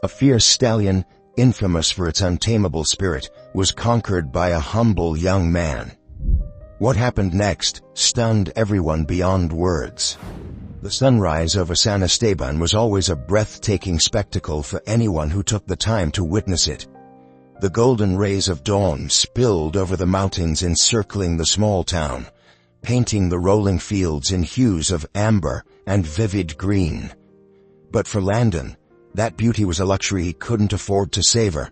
A fierce stallion, infamous for its untamable spirit, was conquered by a humble young man. What happened next stunned everyone beyond words. The sunrise over San Esteban was always a breathtaking spectacle for anyone who took the time to witness it. The golden rays of dawn spilled over the mountains encircling the small town, painting the rolling fields in hues of amber and vivid green. But for Landon, that beauty was a luxury he couldn't afford to savor.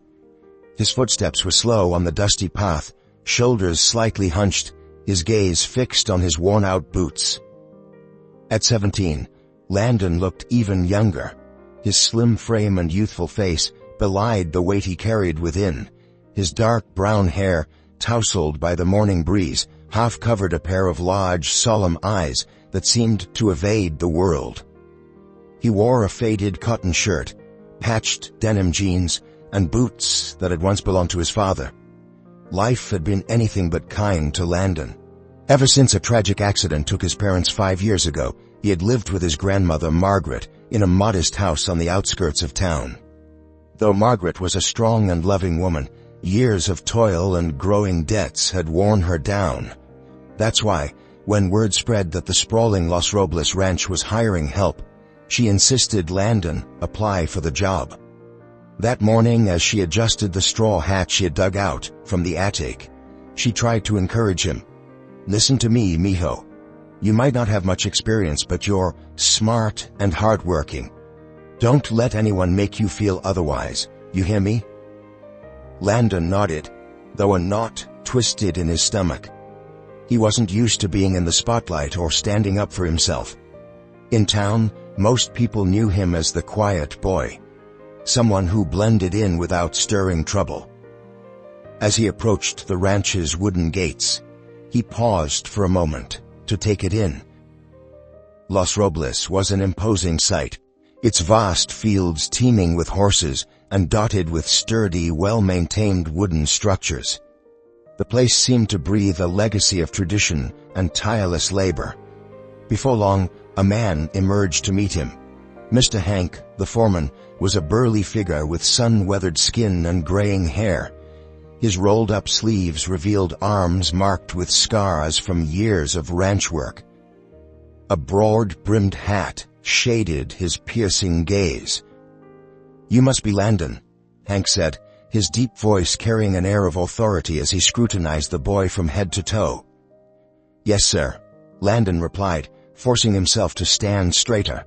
His footsteps were slow on the dusty path, shoulders slightly hunched, his gaze fixed on his worn-out boots. At 17, Landon looked even younger. His slim frame and youthful face belied the weight he carried within. His dark brown hair, tousled by the morning breeze, half-covered a pair of large, solemn eyes that seemed to evade the world. He wore a faded cotton shirt, patched denim jeans, and boots that had once belonged to his father. Life had been anything but kind to Landon. Ever since a tragic accident took his parents 5 years ago, he had lived with his grandmother, Margaret, in a modest house on the outskirts of town. Though Margaret was a strong and loving woman, years of toil and growing debts had worn her down. That's why, when word spread that the sprawling Los Robles ranch was hiring help, she insisted Landon apply for the job. That morning, as she adjusted the straw hat she had dug out from the attic, she tried to encourage him. "Listen to me, mijo. You might not have much experience, but you're smart and hardworking. Don't let anyone make you feel otherwise. You hear me?" Landon nodded, though a knot twisted in his stomach. He wasn't used to being in the spotlight or standing up for himself. In town, most people knew him as the quiet boy, someone who blended in without stirring trouble. As he approached the ranch's wooden gates, he paused for a moment to take it in. Los Robles was an imposing sight, its vast fields teeming with horses and dotted with sturdy, well-maintained wooden structures. The place seemed to breathe a legacy of tradition and tireless labor. Before long, a man emerged to meet him. Mr. Hank, the foreman, was a burly figure with sun-weathered skin and graying hair. His rolled-up sleeves revealed arms marked with scars from years of ranch work. A broad-brimmed hat shaded his piercing gaze. "You must be Landon," Hank said, his deep voice carrying an air of authority as he scrutinized the boy from head to toe. "Yes, sir," Landon replied, forcing himself to stand straighter.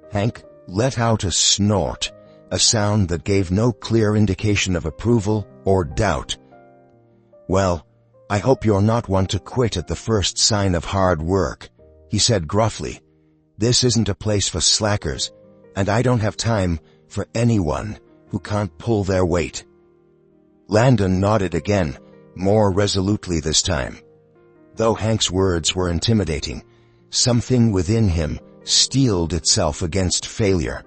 Hank let out a snort, a sound that gave no clear indication of approval or doubt. "Well, I hope you're not one to quit at the first sign of hard work," he said gruffly. "This isn't a place for slackers, and I don't have time for anyone who can't pull their weight." Landon nodded again, more resolutely this time. Though Hank's words were intimidating, something within him steeled itself against failure.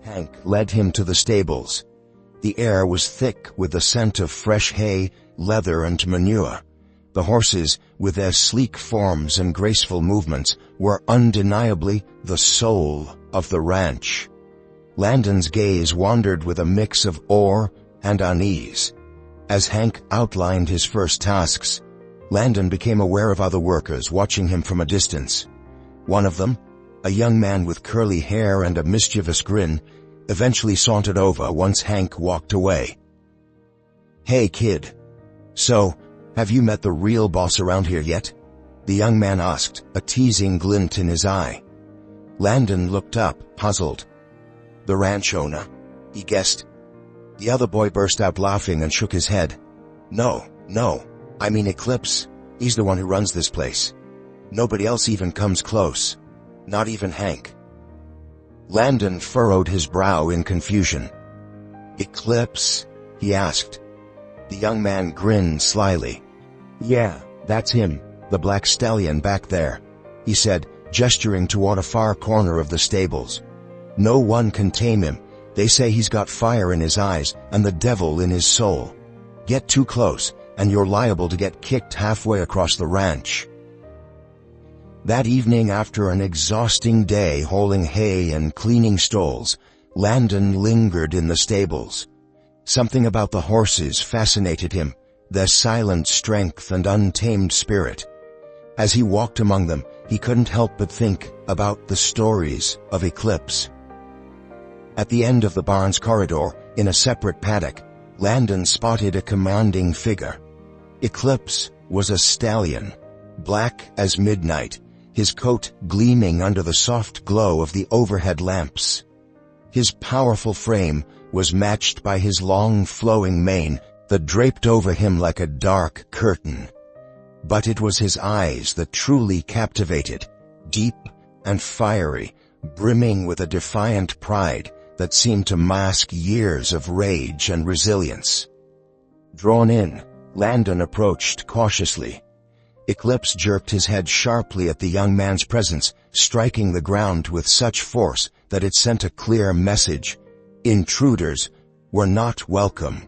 Hank led him to the stables. The air was thick with the scent of fresh hay, leather, and manure. The horses, with their sleek forms and graceful movements, were undeniably the soul of the ranch. Landon's gaze wandered with a mix of awe and unease. As Hank outlined his first tasks, Landon became aware of other workers watching him from a distance. One of them, a young man with curly hair and a mischievous grin, eventually sauntered over once Hank walked away. "Hey, kid. So, have you met the real boss around here yet?" the young man asked, a teasing glint in his eye. Landon looked up, puzzled. "The ranch owner," he guessed. The other boy burst out laughing and shook his head. No, I mean Eclipse. He's the one who runs this place. Nobody else even comes close. Not even Hank." Landon furrowed his brow in confusion. "Eclipse?" he asked. The young man grinned slyly. "Yeah, that's him, the black stallion back there," he said, gesturing toward a far corner of the stables. "No one can tame him. They say he's got fire in his eyes and the devil in his soul. Get too close, and you're liable to get kicked halfway across the ranch." That evening, after an exhausting day hauling hay and cleaning stalls, Landon lingered in the stables. Something about the horses fascinated him, their silent strength and untamed spirit. As he walked among them, he couldn't help but think about the stories of Eclipse. At the end of the barn's corridor, in a separate paddock, Landon spotted a commanding figure. Eclipse was a stallion, black as midnight, his coat gleaming under the soft glow of the overhead lamps. His powerful frame was matched by his long flowing mane that draped over him like a dark curtain. But it was his eyes that truly captivated, deep and fiery, brimming with a defiant pride that seemed to mask years of rage and resilience. Drawn in, Landon approached cautiously. Eclipse jerked his head sharply at the young man's presence, striking the ground with such force that it sent a clear message. Intruders were not welcome.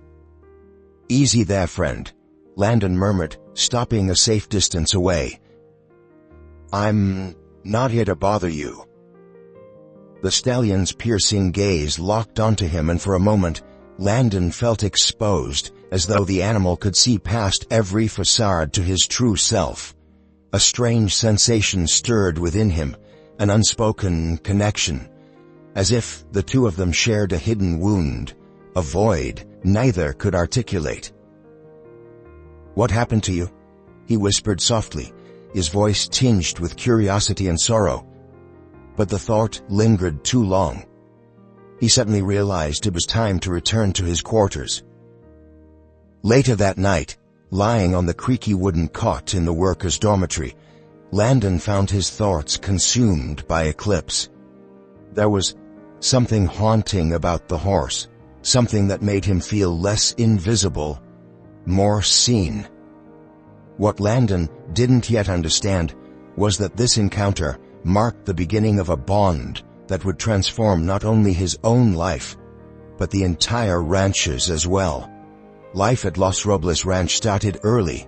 "Easy there, friend," Landon murmured, stopping a safe distance away. "I'm not here to bother you." The stallion's piercing gaze locked onto him, and for a moment, Landon felt exposed, as though the animal could see past every facade to his true self. A strange sensation stirred within him, an unspoken connection, as if the two of them shared a hidden wound, a void neither could articulate. "What happened to you?" he whispered softly, his voice tinged with curiosity and sorrow. But the thought lingered too long. He suddenly realized it was time to return to his quarters. Later that night, lying on the creaky wooden cot in the workers' dormitory, Landon found his thoughts consumed by Eclipse. There was something haunting about the horse, something that made him feel less invisible, more seen. What Landon didn't yet understand was that this encounter marked the beginning of a bond that would transform not only his own life, but the entire ranch's as well. Life at Los Robles Ranch started early.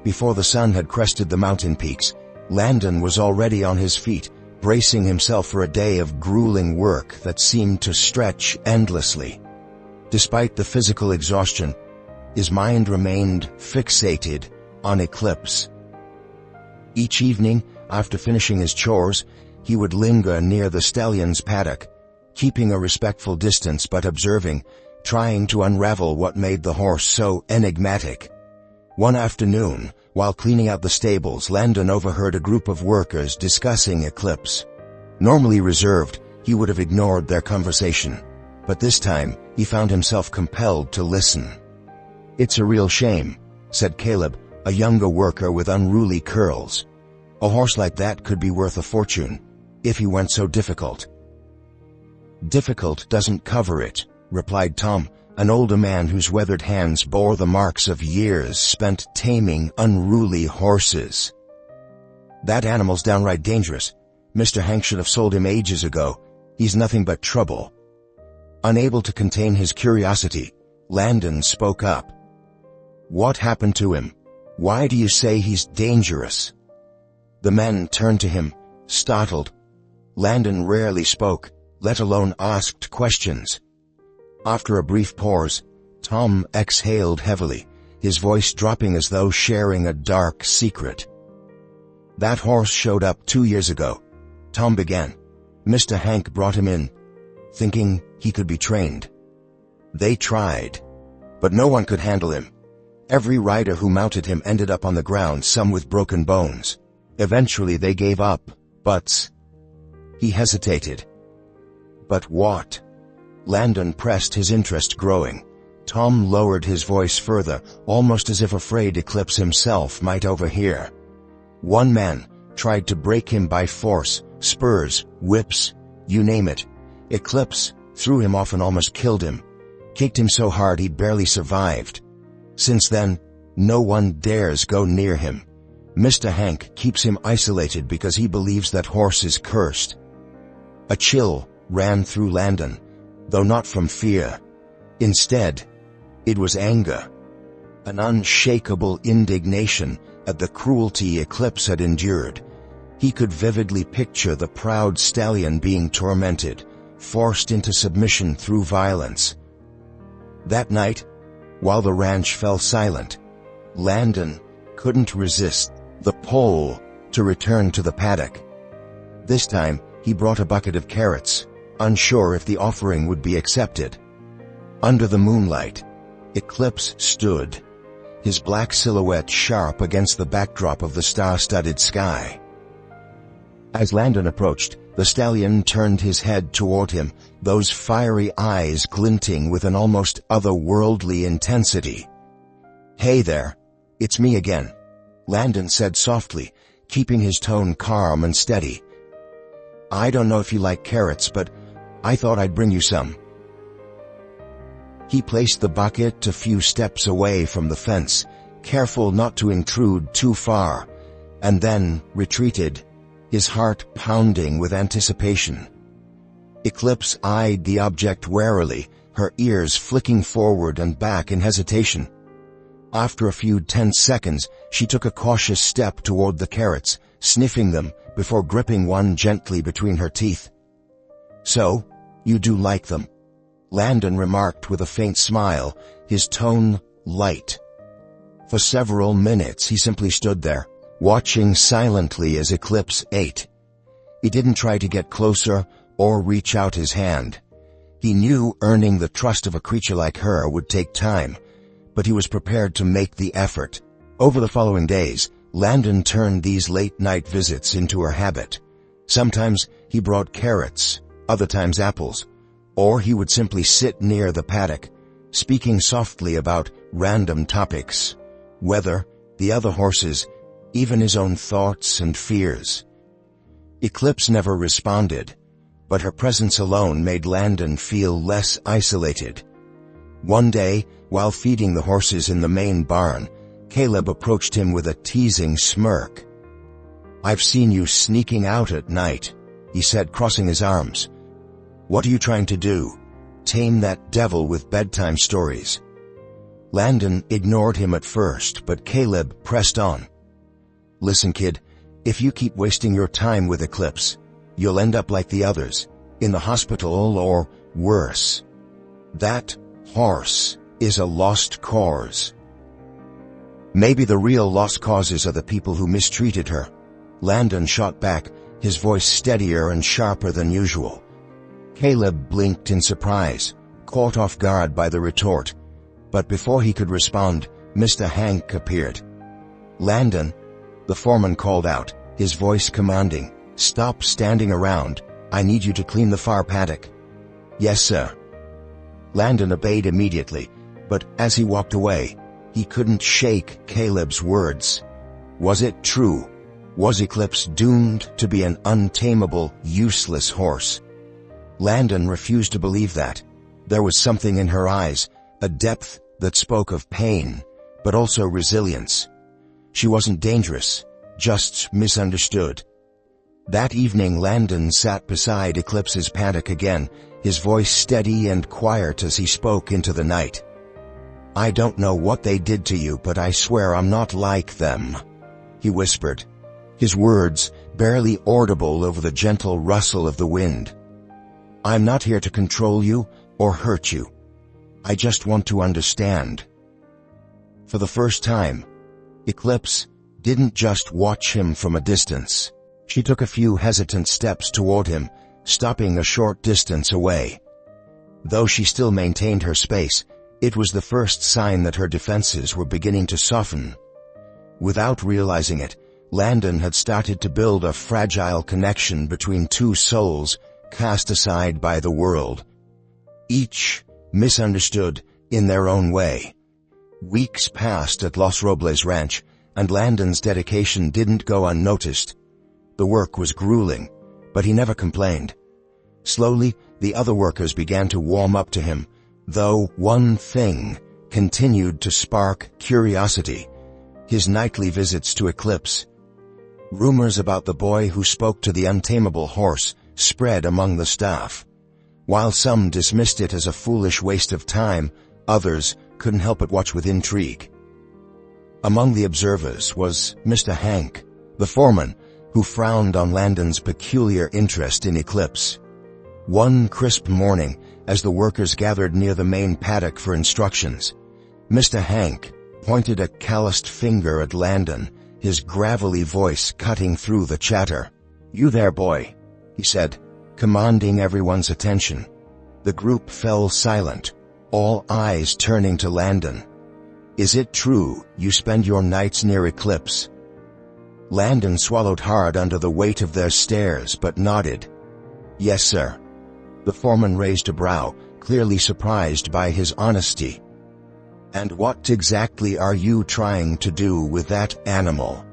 Before the sun had crested the mountain peaks, Landon was already on his feet, bracing himself for a day of grueling work that seemed to stretch endlessly. Despite the physical exhaustion, his mind remained fixated on Eclipse. Each evening, after finishing his chores, he would linger near the stallion's paddock, keeping a respectful distance but observing, trying to unravel what made the horse so enigmatic. One afternoon, while cleaning out the stables, Landon overheard a group of workers discussing Eclipse. Normally reserved, he would have ignored their conversation, but this time he found himself compelled to listen. "It's a real shame," said Caleb, a younger worker with unruly curls. "A horse like that could be worth a fortune, if he weren't so difficult." "Difficult doesn't cover it," replied Tom, an older man whose weathered hands bore the marks of years spent taming unruly horses. "That animal's downright dangerous. Mr. Hank should have sold him ages ago. He's nothing but trouble." Unable to contain his curiosity, Landon spoke up. "What happened to him? Why do you say he's dangerous?" The men turned to him, startled. Landon rarely spoke, let alone asked questions. After a brief pause, Tom exhaled heavily, his voice dropping as though sharing a dark secret. "That horse showed up 2 years ago," Tom began. "Mr. Hank brought him in, thinking he could be trained. They tried, but no one could handle him. Every rider who mounted him ended up on the ground, some with broken bones. Eventually they gave up, but..." He hesitated. "But what?" Landon pressed, his interest growing. Tom lowered his voice further, almost as if afraid Eclipse himself might overhear. "One man tried to break him by force, spurs, whips, you name it. Eclipse threw him off and almost killed him. Kicked him so hard he barely survived. Since then, no one dares go near him. Mr. Hank keeps him isolated because he believes that horse is cursed." A chill ran through Landon, though not from fear. Instead, it was anger, an unshakable indignation at the cruelty Eclipse had endured. He could vividly picture the proud stallion being tormented, forced into submission through violence. That night, while the ranch fell silent, Landon couldn't resist the pull to return to the paddock. This time, he brought a bucket of carrots, unsure if the offering would be accepted. Under the moonlight, Eclipse stood, his black silhouette sharp against the backdrop of the star-studded sky. As Landon approached, the stallion turned his head toward him, those fiery eyes glinting with an almost otherworldly intensity. "Hey there, it's me again," Landon said softly, keeping his tone calm and steady. "I don't know if you like carrots, but I thought I'd bring you some." He placed the bucket a few steps away from the fence, careful not to intrude too far, and then retreated, his heart pounding with anticipation. Eclipse eyed the object warily, her ears flicking forward and back in hesitation. After a few tense seconds, she took a cautious step toward the carrots, sniffing them before gripping one gently between her teeth. "So, you do like them?" Landon remarked with a faint smile, his tone light. For several minutes he simply stood there, watching silently as Eclipse ate. He didn't try to get closer or reach out his hand. He knew earning the trust of a creature like her would take time, but he was prepared to make the effort. Over the following days, Landon turned these late-night visits into a habit. Sometimes he brought carrots, other times apples, or he would simply sit near the paddock, speaking softly about random topics, weather, the other horses, even his own thoughts and fears. Eclipse never responded, but her presence alone made Landon feel less isolated. One day, while feeding the horses in the main barn, Caleb approached him with a teasing smirk. "I've seen you sneaking out at night," he said, crossing his arms. "What are you trying to do? Tame that devil with bedtime stories?" Landon ignored him at first, but Caleb pressed on. "Listen, kid, if you keep wasting your time with Eclipse, you'll end up like the others, in the hospital or worse. That horse is a lost cause." "Maybe the real lost causes are the people who mistreated her," Landon shot back, his voice steadier and sharper than usual. Caleb blinked in surprise, caught off guard by the retort, but before he could respond, Mr. Hank appeared. "Landon," the foreman called out, his voice commanding, "stop standing around. I need you to clean the far paddock." "Yes, sir." Landon obeyed immediately, but as he walked away, he couldn't shake Caleb's words. Was it true? Was Eclipse doomed to be an untamable, useless horse? Landon refused to believe that. There was something in her eyes, a depth that spoke of pain, but also resilience. She wasn't dangerous, just misunderstood. That evening Landon sat beside Eclipse's paddock again, his voice steady and quiet as he spoke into the night. "I don't know what they did to you, but I swear I'm not like them," he whispered, his words barely audible over the gentle rustle of the wind. "I'm not here to control you or hurt you. I just want to understand." For the first time, Eclipse didn't just watch him from a distance. She took a few hesitant steps toward him, stopping a short distance away. Though she still maintained her space, it was the first sign that her defenses were beginning to soften. Without realizing it, Landon had started to build a fragile connection between two souls cast aside by the world. Each misunderstood in their own way. Weeks passed at Los Robles Ranch, and Landon's dedication didn't go unnoticed. The work was grueling, but he never complained. Slowly, the other workers began to warm up to him, though one thing continued to spark curiosity: his nightly visits to Eclipse. Rumors about the boy who spoke to the untamable horse spread among the staff. While some dismissed it as a foolish waste of time, others couldn't help but watch with intrigue. Among the observers was Mr. Hank, the foreman, who frowned on Landon's peculiar interest in Eclipse. One crisp morning, as the workers gathered near the main paddock for instructions, Mr. Hank pointed a calloused finger at Landon, his gravelly voice cutting through the chatter. "You there, boy," he said, commanding everyone's attention. The group fell silent, all eyes turning to Landon. "Is it true you spend your nights near Eclipse?" Landon swallowed hard under the weight of their stares, but nodded. "Yes, sir." The foreman raised a brow, clearly surprised by his honesty. "And what exactly are you trying to do with that animal?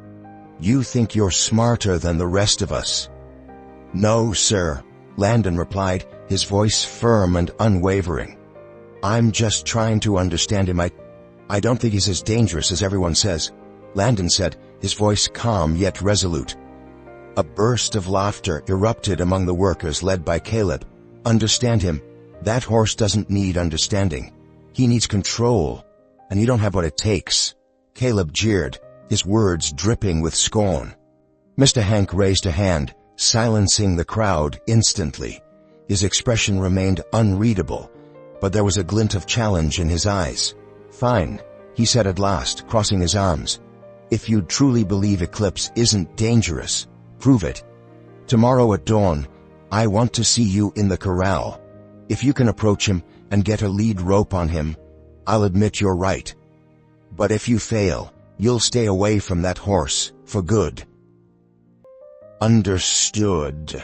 You think you're smarter than the rest of us?" "No, sir," Landon replied, his voice firm and unwavering. "I'm just trying to understand him. I don't think he's as dangerous as everyone says," Landon said, his voice calm yet resolute. A burst of laughter erupted among the workers led by Caleb. "Understand him? That horse doesn't need understanding. He needs control, and you don't have what it takes," Caleb jeered, his words dripping with scorn. Mr. Hank raised a hand, silencing the crowd instantly. His expression remained unreadable, but there was a glint of challenge in his eyes. "Fine," he said at last, crossing his arms. "If you truly believe Eclipse isn't dangerous, prove it. Tomorrow at dawn, I want to see you in the corral. If you can approach him and get a lead rope on him, I'll admit you're right. But if you fail, you'll stay away from that horse, for good." "Understood,"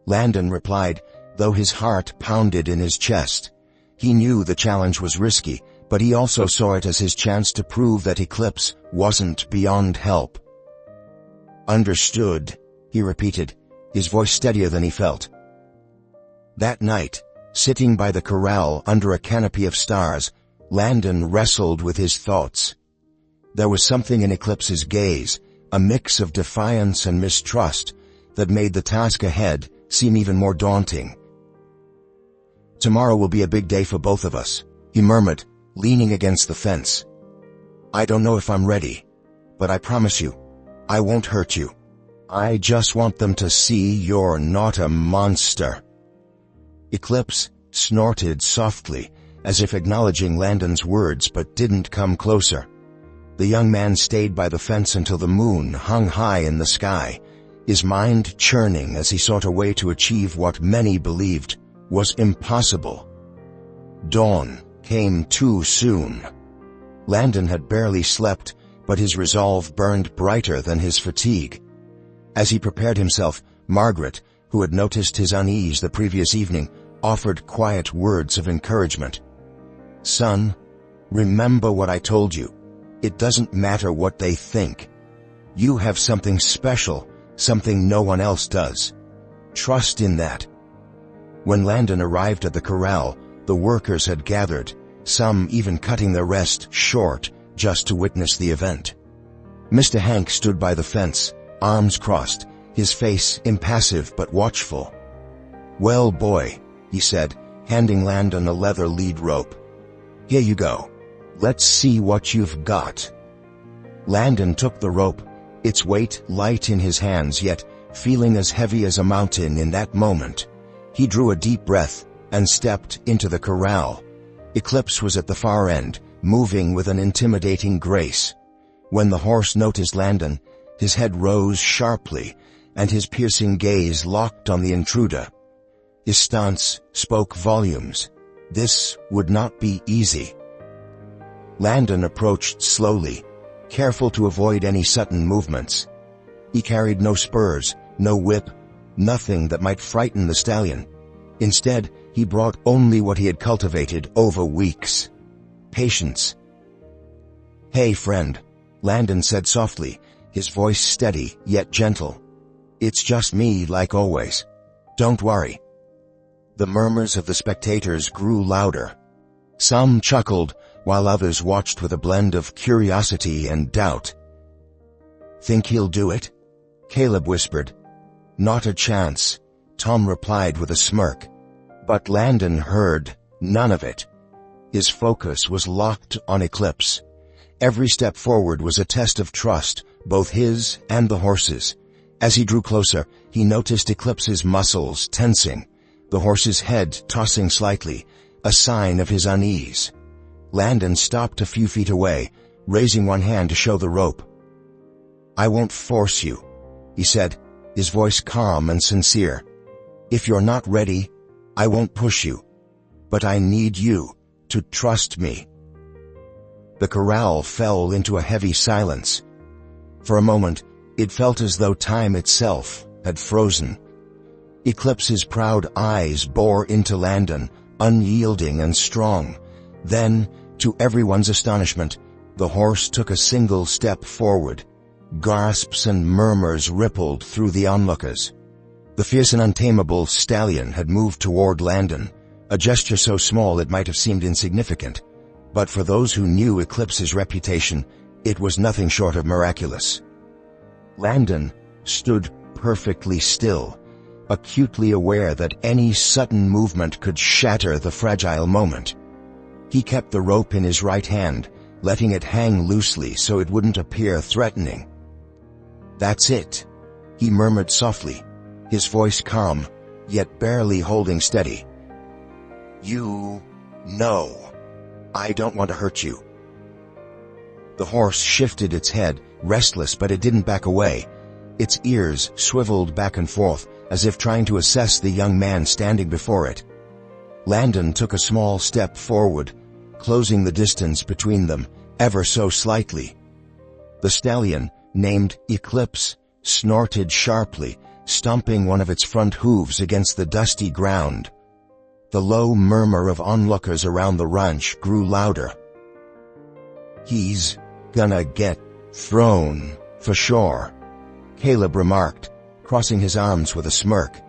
Landon replied, though his heart pounded in his chest. He knew the challenge was risky, but he also saw it as his chance to prove that Eclipse wasn't beyond help. "Understood," he repeated, his voice steadier than he felt. That night, sitting by the corral under a canopy of stars, Landon wrestled with his thoughts. There was something in Eclipse's gaze, a mix of defiance and mistrust, that made the task ahead seem even more daunting. "Tomorrow will be a big day for both of us," he murmured, leaning against the fence. "I don't know if I'm ready, but I promise you, I won't hurt you. I just want them to see you're not a monster." Eclipse snorted softly, as if acknowledging Landon's words but didn't come closer. The young man stayed by the fence until the moon hung high in the sky, his mind churning as he sought a way to achieve what many believed was impossible. Dawn came too soon. Landon had barely slept, but his resolve burned brighter than his fatigue. As he prepared himself, Margaret, who had noticed his unease the previous evening, offered quiet words of encouragement. "Son, remember what I told you. It doesn't matter what they think. You have something special, something no one else does. Trust in that." When Landon arrived at the corral, the workers had gathered, some even cutting their rest short just to witness the event. Mr. Hank stood by the fence, arms crossed, his face impassive but watchful. "Well, boy," he said, handing Landon a leather lead rope. "Here you go. Let's see what you've got." Landon took the rope, its weight light in his hands yet feeling as heavy as a mountain in that moment. He drew a deep breath and stepped into the corral. Eclipse was at the far end, moving with an intimidating grace. When the horse noticed Landon, his head rose sharply, and his piercing gaze locked on the intruder. His stance spoke volumes. This would not be easy. Landon approached slowly, careful to avoid any sudden movements. He carried no spurs, no whip, nothing that might frighten the stallion. Instead, he brought only what he had cultivated over weeks: patience. "Hey, friend," Landon said softly, his voice steady yet gentle. "It's just me like always. Don't worry." The murmurs of the spectators grew louder. Some chuckled, while others watched with a blend of curiosity and doubt. "Think he'll do it?" Caleb whispered. "Not a chance," Tom replied with a smirk. But Landon heard none of it. His focus was locked on Eclipse. Every step forward was a test of trust, both his and the horse's. As he drew closer, he noticed Eclipse's muscles tensing, the horse's head tossing slightly, a sign of his unease. Landon stopped a few feet away, raising one hand to show the rope. "I won't force you," he said, his voice calm and sincere. "If you're not ready, I won't push you. But I need you to trust me." The corral fell into a heavy silence. For a moment, it felt as though time itself had frozen. Eclipse's proud eyes bore into Landon, unyielding and strong. Then, to everyone's astonishment, the horse took a single step forward. Gasps and murmurs rippled through the onlookers. The fierce and untamable stallion had moved toward Landon, a gesture so small it might have seemed insignificant. But for those who knew Eclipse's reputation, it was nothing short of miraculous. Landon stood perfectly still, acutely aware that any sudden movement could shatter the fragile moment. He kept the rope in his right hand, letting it hang loosely so it wouldn't appear threatening. "That's it," he murmured softly, his voice calm, yet barely holding steady. "You know, I don't want to hurt you." The horse shifted its head, restless, but it didn't back away. Its ears swiveled back and forth, as if trying to assess the young man standing before it. Landon took a small step forward, closing the distance between them, ever so slightly. The stallion, named Eclipse, snorted sharply, stomping one of its front hooves against the dusty ground. The low murmur of onlookers around the ranch grew louder. "He's gonna get thrown, for sure," Caleb remarked, crossing his arms with a smirk.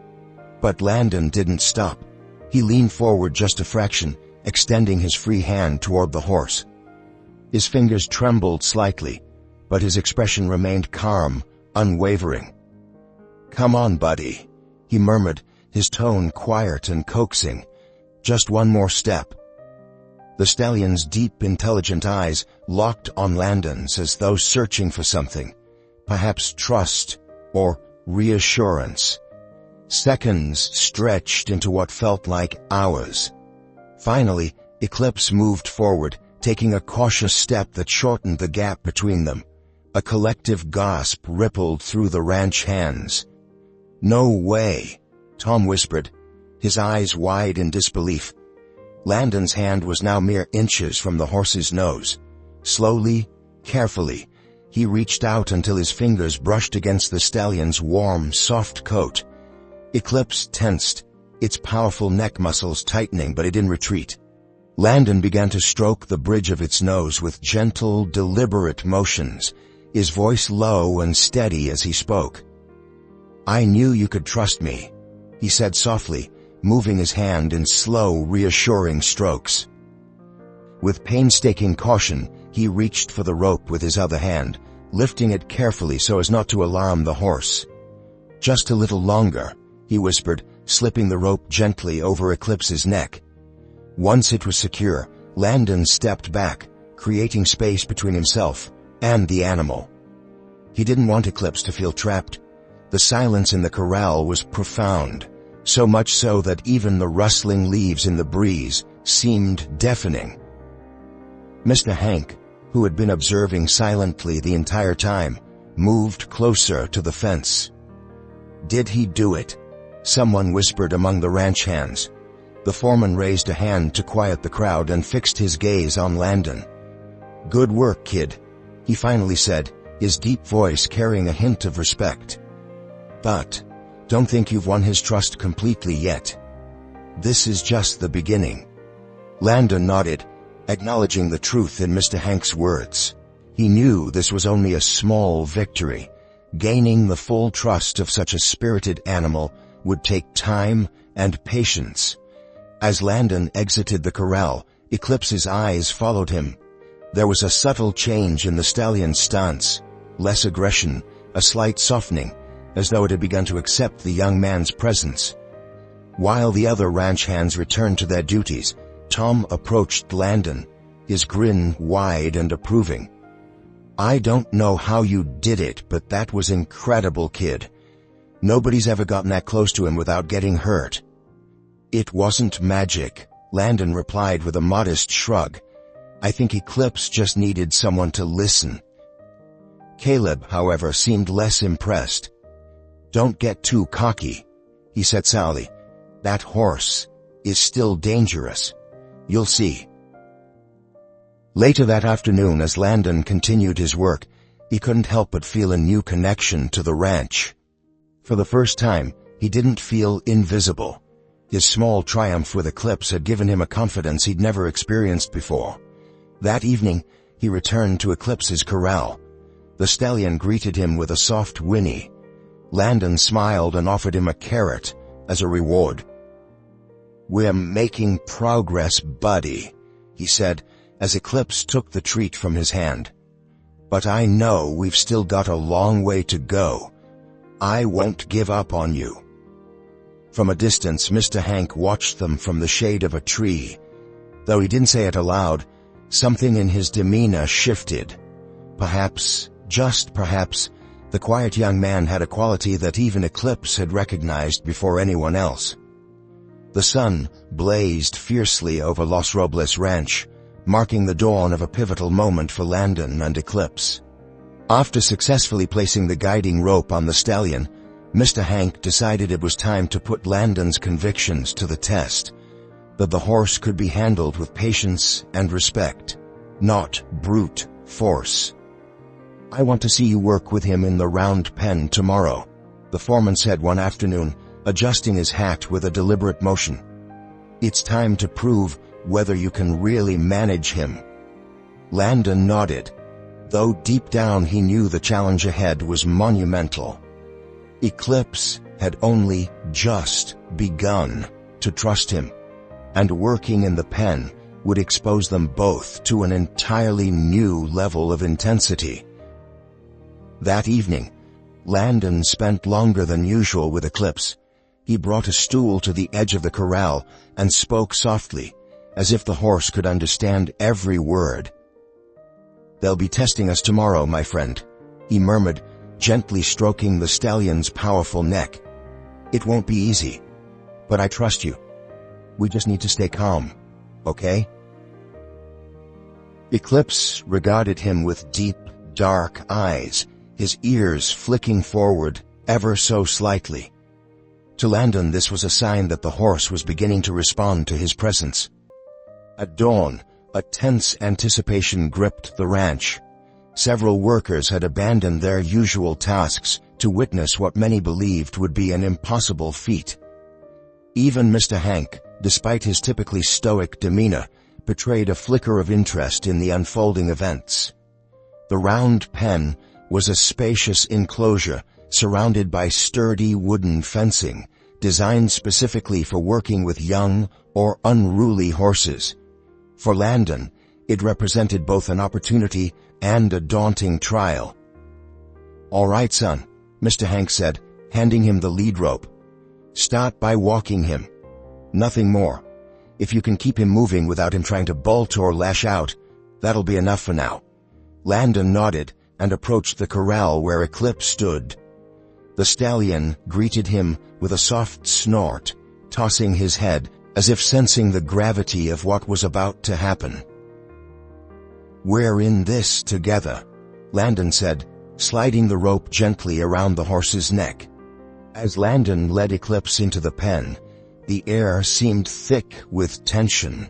But Landon didn't stop. He leaned forward just a fraction, extending his free hand toward the horse. His fingers trembled slightly, but his expression remained calm, unwavering. "Come on, buddy," he murmured, his tone quiet and coaxing. "Just one more step." The stallion's deep, intelligent eyes locked on Landon's as though searching for something, perhaps trust or reassurance. Seconds stretched into what felt like hours. Finally, Eclipse moved forward, taking a cautious step that shortened the gap between them. A collective gasp rippled through the ranch hands. "No way," Tom whispered, his eyes wide in disbelief. Landon's hand was now mere inches from the horse's nose. Slowly, carefully, he reached out until his fingers brushed against the stallion's warm, soft coat. Eclipse tensed, its powerful neck muscles tightening, but it didn't retreat. Landon began to stroke the bridge of its nose with gentle, deliberate motions, his voice low and steady as he spoke. "I knew you could trust me," he said softly, moving his hand in slow, reassuring strokes. With painstaking caution, he reached for the rope with his other hand, lifting it carefully so as not to alarm the horse. "Just a little longer," he whispered, slipping the rope gently over Eclipse's neck. Once it was secure, Landon stepped back, creating space between himself and the animal. He didn't want Eclipse to feel trapped. The silence in the corral was profound, so much so that even the rustling leaves in the breeze seemed deafening. Mr. Hank, who had been observing silently the entire time, moved closer to the fence. "Did he do it?" someone whispered among the ranch hands. The foreman raised a hand to quiet the crowd and fixed his gaze on Landon. "Good work, kid," he finally said, his deep voice carrying a hint of respect. "But don't think you've won his trust completely yet. This is just the beginning." Landon nodded, acknowledging the truth in Mr. Hank's words. He knew this was only a small victory. Gaining the full trust of such a spirited animal would take time and patience. As Landon exited the corral, Eclipse's eyes followed him. There was a subtle change in the stallion's stance, less aggression, a slight softening, as though it had begun to accept the young man's presence. While the other ranch hands returned to their duties, Tom approached Landon, his grin wide and approving. "I don't know how you did it, but that was incredible, kid. Nobody's ever gotten that close to him without getting hurt." "It wasn't magic," Landon replied with a modest shrug. "I think Eclipse just needed someone to listen." Caleb, however, seemed less impressed. "Don't get too cocky," he said sourly. "That horse is still dangerous. You'll see." Later that afternoon, as Landon continued his work, he couldn't help but feel a new connection to the ranch. For the first time, he didn't feel invisible. His small triumph with Eclipse had given him a confidence he'd never experienced before. That evening, he returned to Eclipse's corral. The stallion greeted him with a soft whinny. Landon smiled and offered him a carrot as a reward. "We're making progress, buddy," he said, as Eclipse took the treat from his hand. "But I know we've still got a long way to go. I won't give up on you." From a distance, Mr. Hank watched them from the shade of a tree. Though he didn't say it aloud, something in his demeanor shifted. Perhaps, just perhaps, the quiet young man had a quality that even Eclipse had recognized before anyone else. The sun blazed fiercely over Los Robles Ranch, marking the dawn of a pivotal moment for Landon and Eclipse. After successfully placing the guiding rope on the stallion, Mr. Hank decided it was time to put Landon's convictions to the test, that the horse could be handled with patience and respect, not brute force. "I want to see you work with him in the round pen tomorrow," the foreman said one afternoon, adjusting his hat with a deliberate motion. "It's time to prove whether you can really manage him." Landon nodded, though deep down he knew the challenge ahead was monumental. Eclipse had only just begun to trust him, and working in the pen would expose them both to an entirely new level of intensity. That evening, Landon spent longer than usual with Eclipse. He brought a stool to the edge of the corral and spoke softly, as if the horse could understand every word. "They'll be testing us tomorrow, my friend," he murmured, gently stroking the stallion's powerful neck. "It won't be easy, but I trust you. We just need to stay calm, okay?" Eclipse regarded him with deep, dark eyes, his ears flicking forward ever so slightly. To Landon, this was a sign that the horse was beginning to respond to his presence. At dawn, a tense anticipation gripped the ranch. Several workers had abandoned their usual tasks to witness what many believed would be an impossible feat. Even Mr. Hank, despite his typically stoic demeanor, betrayed a flicker of interest in the unfolding events. The round pen was a spacious enclosure surrounded by sturdy wooden fencing, designed specifically for working with young or unruly horses. For Landon, it represented both an opportunity and a daunting trial. "All right, son," Mr. Hank said, handing him the lead rope. "Start by walking him. Nothing more. If you can keep him moving without him trying to bolt or lash out, that'll be enough for now." Landon nodded and approached the corral where Eclipse stood. The stallion greeted him with a soft snort, tossing his head as if sensing the gravity of what was about to happen. "We're in this together," Landon said, sliding the rope gently around the horse's neck. As Landon led Eclipse into the pen, the air seemed thick with tension.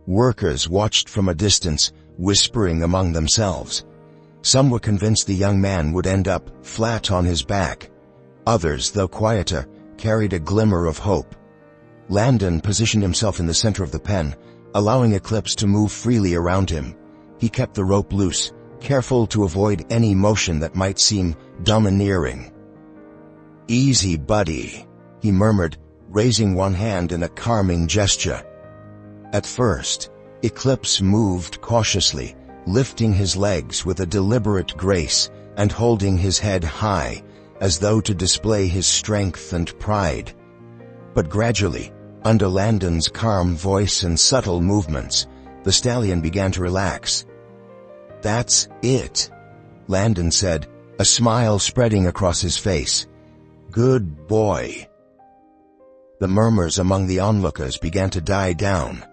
Workers watched from a distance, whispering among themselves. Some were convinced the young man would end up flat on his back. Others, though quieter, carried a glimmer of hope. Landon positioned himself in the center of the pen, allowing Eclipse to move freely around him. He kept the rope loose, careful to avoid any motion that might seem domineering. "Easy, buddy," he murmured, raising one hand in a calming gesture. At first, Eclipse moved cautiously, lifting his legs with a deliberate grace and holding his head high, as though to display his strength and pride. But gradually, under Landon's calm voice and subtle movements, the stallion began to relax. "That's it," Landon said, a smile spreading across his face. "Good boy." The murmurs among the onlookers began to die down.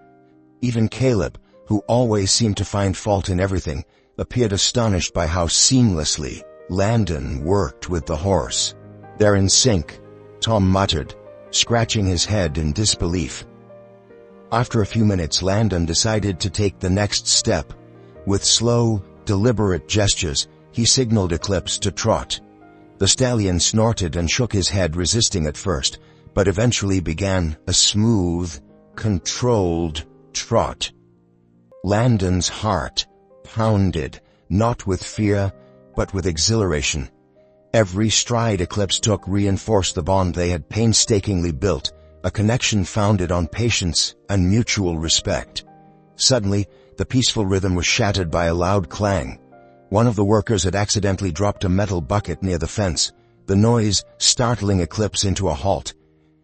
Even Caleb, who always seemed to find fault in everything, appeared astonished by how seamlessly Landon worked with the horse. "They're in sync," Tom muttered, scratching his head in disbelief. After a few minutes, Landon decided to take the next step. With slow, deliberate gestures, he signaled Eclipse to trot. The stallion snorted and shook his head, resisting at first, but eventually began a smooth, controlled trot. Landon's heart pounded, not with fear, but with exhilaration. Every stride Eclipse took reinforced the bond they had painstakingly built, a connection founded on patience and mutual respect. Suddenly, the peaceful rhythm was shattered by a loud clang. One of the workers had accidentally dropped a metal bucket near the fence, the noise startling Eclipse into a halt.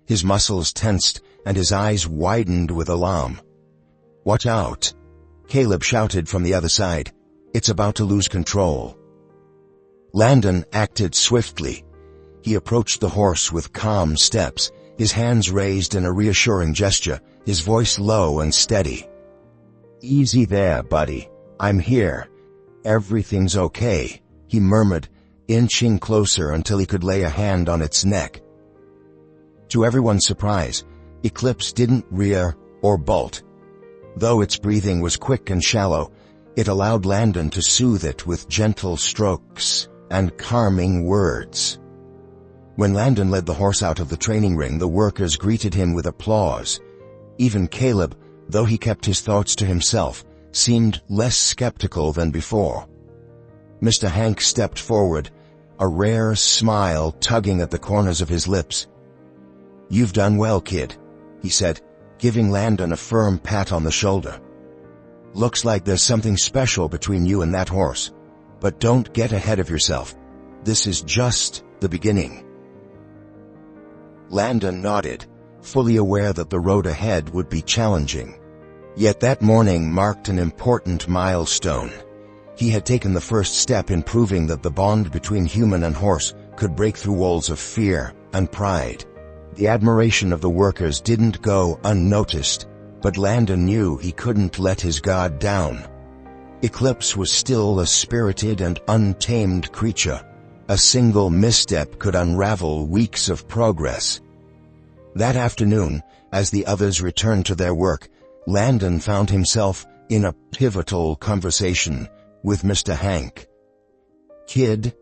His muscles tensed and his eyes widened with alarm. "Watch out!" Caleb shouted from the other side. "It's about to lose control." Landon acted swiftly. He approached the horse with calm steps, his hands raised in a reassuring gesture, his voice low and steady. "Easy there, buddy. I'm here. Everything's okay," he murmured, inching closer until he could lay a hand on its neck. To everyone's surprise, Eclipse didn't rear or bolt. Though its breathing was quick and shallow, it allowed Landon to soothe it with gentle strokes and calming words. When Landon led the horse out of the training ring, the workers greeted him with applause. Even Caleb, though he kept his thoughts to himself, seemed less skeptical than before. Mr. Hank stepped forward, a rare smile tugging at the corners of his lips. "You've done well, kid," he said, giving Landon a firm pat on the shoulder. "Looks like there's something special between you and that horse. But don't get ahead of yourself. This is just the beginning." Landon nodded, fully aware that the road ahead would be challenging. Yet that morning marked an important milestone. He had taken the first step in proving that the bond between human and horse could break through walls of fear and pride. The admiration of the workers didn't go unnoticed, but Landon knew he couldn't let his guard down. Eclipse was still a spirited and untamed creature. A single misstep could unravel weeks of progress. That afternoon, as the others returned to their work, Landon found himself in a pivotal conversation with Mr. Hank. "Kid,"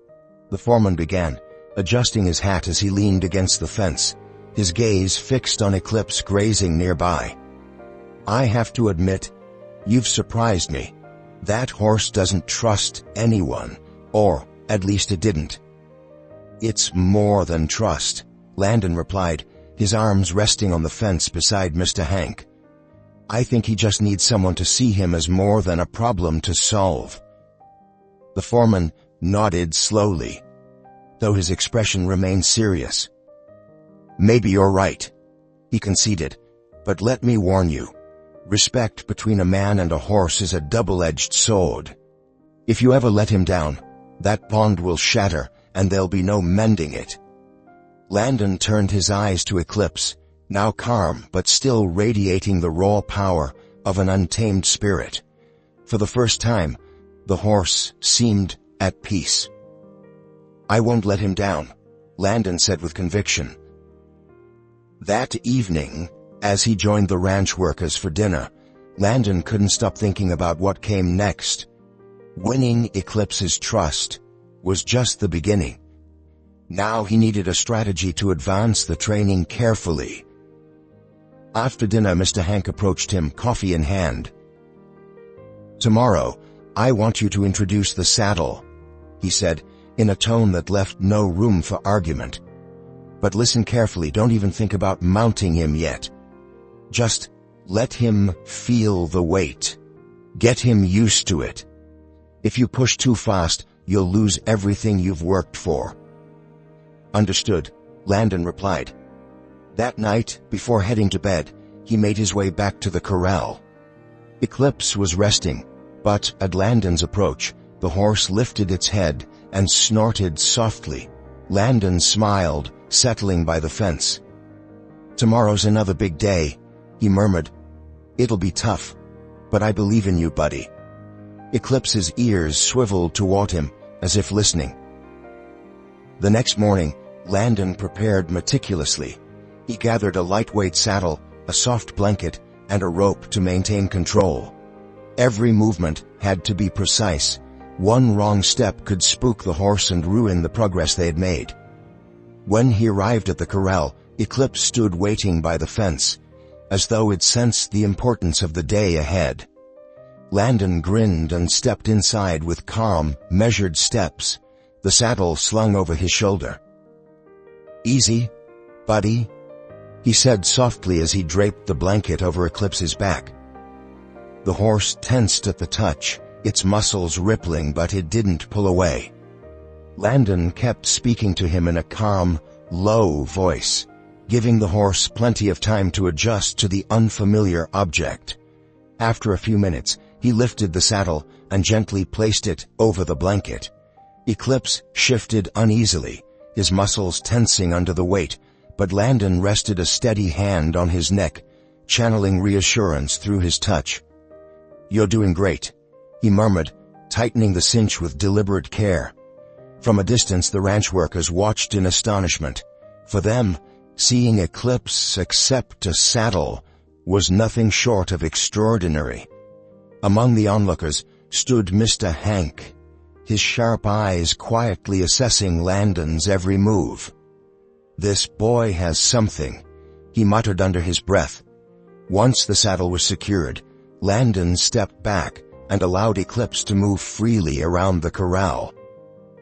the foreman began, adjusting his hat as he leaned against the fence, his gaze fixed on Eclipse grazing nearby. "I have to admit, you've surprised me. That horse doesn't trust anyone, or at least it didn't." "It's more than trust," Landon replied, his arms resting on the fence beside Mr. Hank. "I think he just needs someone to see him as more than a problem to solve." The foreman nodded slowly, though his expression remained serious. "Maybe you're right," he conceded, "but let me warn you. Respect between a man and a horse is a double-edged sword. If you ever let him down, that bond will shatter and there'll be no mending it." Landon turned his eyes to Eclipse, now calm but still radiating the raw power of an untamed spirit. For the first time, the horse seemed at peace. "I won't let him down," Landon said with conviction. That evening, as he joined the ranch workers for dinner, Landon couldn't stop thinking about what came next. Winning Eclipse's trust was just the beginning. Now he needed a strategy to advance the training carefully. After dinner, Mr. Hank approached him, coffee in hand. "Tomorrow, I want you to introduce the saddle," he said, in a tone that left no room for argument. "But listen carefully, don't even think about mounting him yet. Just let him feel the weight. Get him used to it. If you push too fast, you'll lose everything you've worked for." "Understood," Landon replied. That night, before heading to bed, he made his way back to the corral. Eclipse was resting, but at Landon's approach, the horse lifted its head and snorted softly. Landon smiled, settling by the fence. "Tomorrow's another big day," he murmured. "It'll be tough, but I believe in you, buddy." Eclipse's ears swiveled toward him, as if listening. The next morning, Landon prepared meticulously. He gathered a lightweight saddle, a soft blanket, and a rope to maintain control. Every movement had to be precise. One wrong step could spook the horse and ruin the progress they had made. When he arrived at the corral, Eclipse stood waiting by the fence, as though it sensed the importance of the day ahead. Landon grinned and stepped inside with calm, measured steps, the saddle slung over his shoulder. "Easy, buddy," he said softly as he draped the blanket over Eclipse's back. The horse tensed at the touch, its muscles rippling, but it didn't pull away. Landon kept speaking to him in a calm, low voice, giving the horse plenty of time to adjust to the unfamiliar object. After a few minutes, he lifted the saddle and gently placed it over the blanket. Eclipse shifted uneasily, his muscles tensing under the weight, but Landon rested a steady hand on his neck, channeling reassurance through his touch. "You're doing great," he murmured, tightening the cinch with deliberate care. From a distance, the ranch workers watched in astonishment. For them, seeing Eclipse accept a saddle was nothing short of extraordinary. Among the onlookers stood Mr. Hank, his sharp eyes quietly assessing Landon's every move. "This boy has something," he muttered under his breath. Once the saddle was secured, Landon stepped back and allowed Eclipse to move freely around the corral.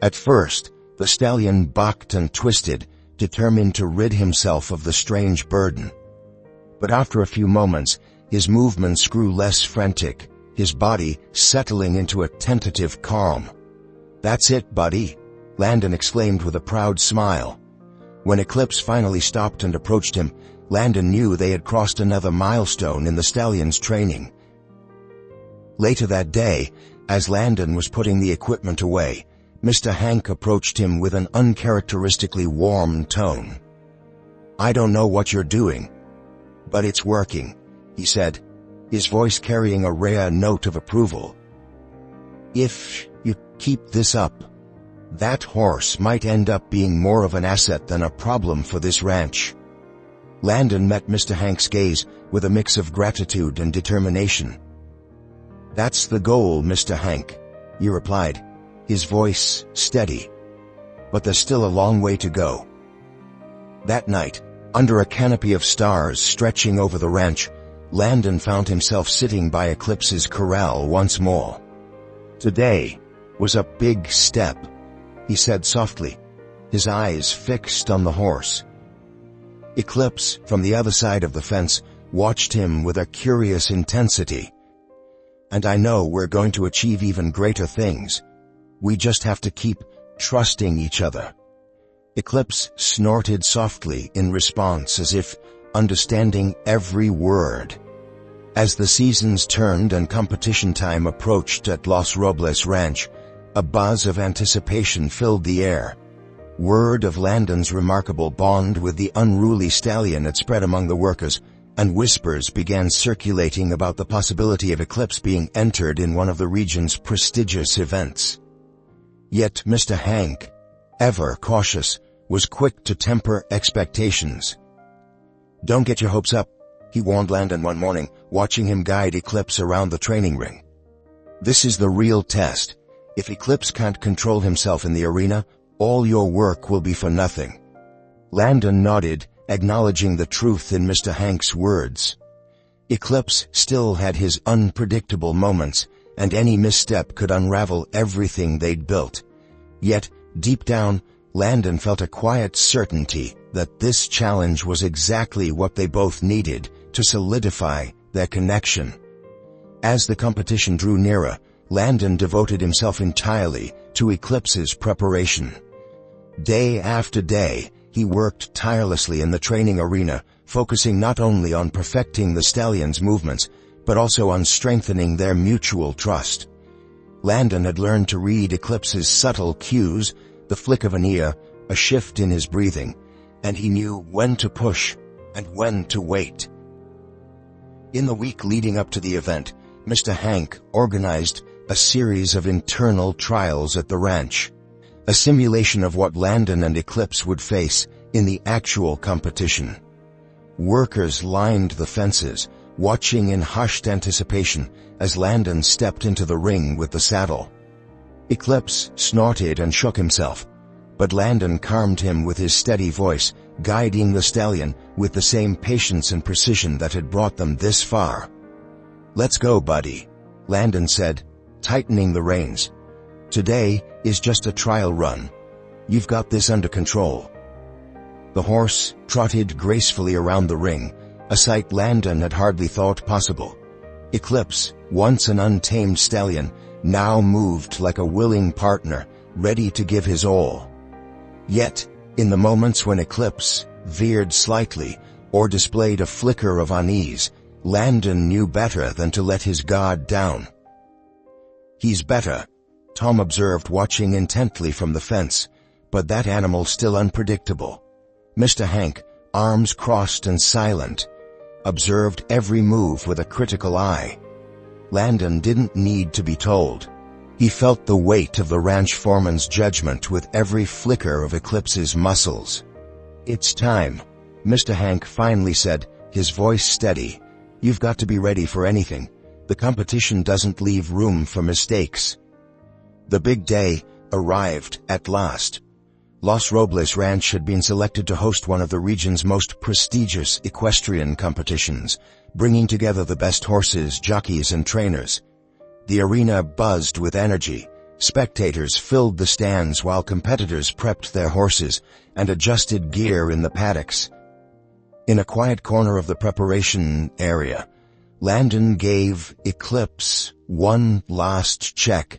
At first, the stallion bucked and twisted, determined to rid himself of the strange burden. But after a few moments, his movements grew less frantic, his body settling into a tentative calm. "That's it, buddy," Landon exclaimed with a proud smile. When Eclipse finally stopped and approached him, Landon knew they had crossed another milestone in the stallion's training. Later that day, as Landon was putting the equipment away, Mr. Hank approached him with an uncharacteristically warm tone. "I don't know what you're doing, but it's working," he said, his voice carrying a rare note of approval. "If you keep this up, that horse might end up being more of an asset than a problem for this ranch." Landon met Mr. Hank's gaze with a mix of gratitude and determination. "That's the goal, Mr. Hank," he replied, his voice steady. "But there's still a long way to go." That night, under a canopy of stars stretching over the ranch, Landon found himself sitting by Eclipse's corral once more. "Today was a big step," he said softly, his eyes fixed on the horse. Eclipse, from the other side of the fence, watched him with a curious intensity. "And I know we're going to achieve even greater things. We just have to keep trusting each other." Eclipse snorted softly in response, as if understanding every word. As the seasons turned and competition time approached at Los Robles Ranch, a buzz of anticipation filled the air. Word of Landon's remarkable bond with the unruly stallion had spread among the workers, and whispers began circulating about the possibility of Eclipse being entered in one of the region's prestigious events. Yet Mr. Hank, ever cautious, was quick to temper expectations. "Don't get your hopes up," he warned Landon one morning, watching him guide Eclipse around the training ring. "This is the real test. If Eclipse can't control himself in the arena, all your work will be for nothing." Landon nodded, acknowledging the truth in Mr. Hank's words. Eclipse still had his unpredictable moments, and any misstep could unravel everything they'd built. Yet, deep down, Landon felt a quiet certainty that this challenge was exactly what they both needed to solidify their connection. As the competition drew nearer, Landon devoted himself entirely to Eclipse's preparation. Day after day, he worked tirelessly in the training arena, focusing not only on perfecting the stallion's movements, but also on strengthening their mutual trust. Landon had learned to read Eclipse's subtle cues, the flick of an ear, a shift in his breathing, and he knew when to push and when to wait. In the week leading up to the event, Mr. Hank organized a series of internal trials at the ranch, a simulation of what Landon and Eclipse would face in the actual competition. Workers lined the fences, watching in hushed anticipation as Landon stepped into the ring with the saddle. Eclipse snorted and shook himself, but Landon calmed him with his steady voice, guiding the stallion with the same patience and precision that had brought them this far. "Let's go, buddy," Landon said, tightening the reins. "Today is just a trial run. You've got this under control." The horse trotted gracefully around the ring, a sight Landon had hardly thought possible. Eclipse, once an untamed stallion, now moved like a willing partner, ready to give his all. Yet, in the moments when Eclipse veered slightly or displayed a flicker of unease, Landon knew better than to let his guard down. "He's better," Tom observed, watching intently from the fence, "but that animal's still unpredictable." Mr. Hank, arms crossed and silent, observed every move with a critical eye. Landon didn't need to be told. He felt the weight of the ranch foreman's judgment with every flicker of Eclipse's muscles. "It's time," Mr. Hank finally said, his voice steady. "You've got to be ready for anything. The competition doesn't leave room for mistakes." The big day arrived at last. Los Robles Ranch had been selected to host one of the region's most prestigious equestrian competitions, bringing together the best horses, jockeys, and trainers. The arena buzzed with energy. Spectators filled the stands while competitors prepped their horses and adjusted gear in the paddocks. In a quiet corner of the preparation area, Landon gave Eclipse one last check.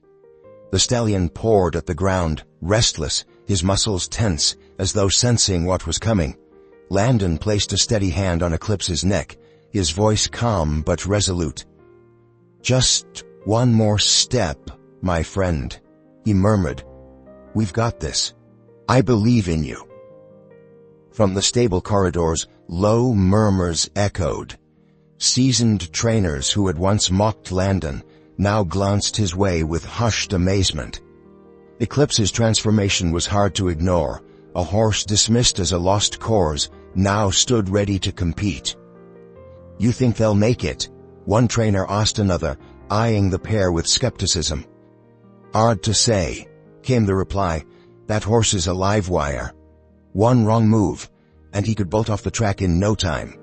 The stallion pawed at the ground, restless, his muscles tense, as though sensing what was coming. Landon placed a steady hand on Eclipse's neck, his voice calm but resolute. "Just one more step, my friend," he murmured. "We've got this. I believe in you." From the stable corridors, low murmurs echoed. Seasoned trainers who had once mocked Landon now glanced his way with hushed amazement. Eclipse's transformation was hard to ignore. A horse dismissed as a lost cause now stood ready to compete. "You think they'll make it?" one trainer asked another, eyeing the pair with skepticism. "Hard to say," came the reply. "That horse is a live wire. One wrong move, and he could bolt off the track in no time."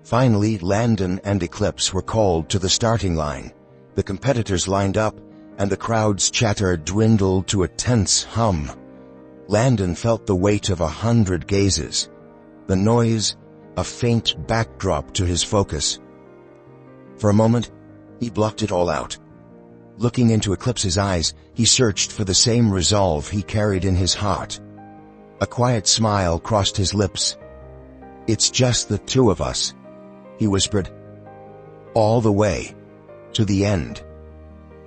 Finally, Landon and Eclipse were called to the starting line. The competitors lined up, and the crowd's chatter dwindled to a tense hum. Landon felt the weight of 100 gazes. The noise, a faint backdrop to his focus. For a moment, he blocked it all out. Looking into Eclipse's eyes, he searched for the same resolve he carried in his heart. A quiet smile crossed his lips. "It's just the two of us," he whispered. "All the way. To the end."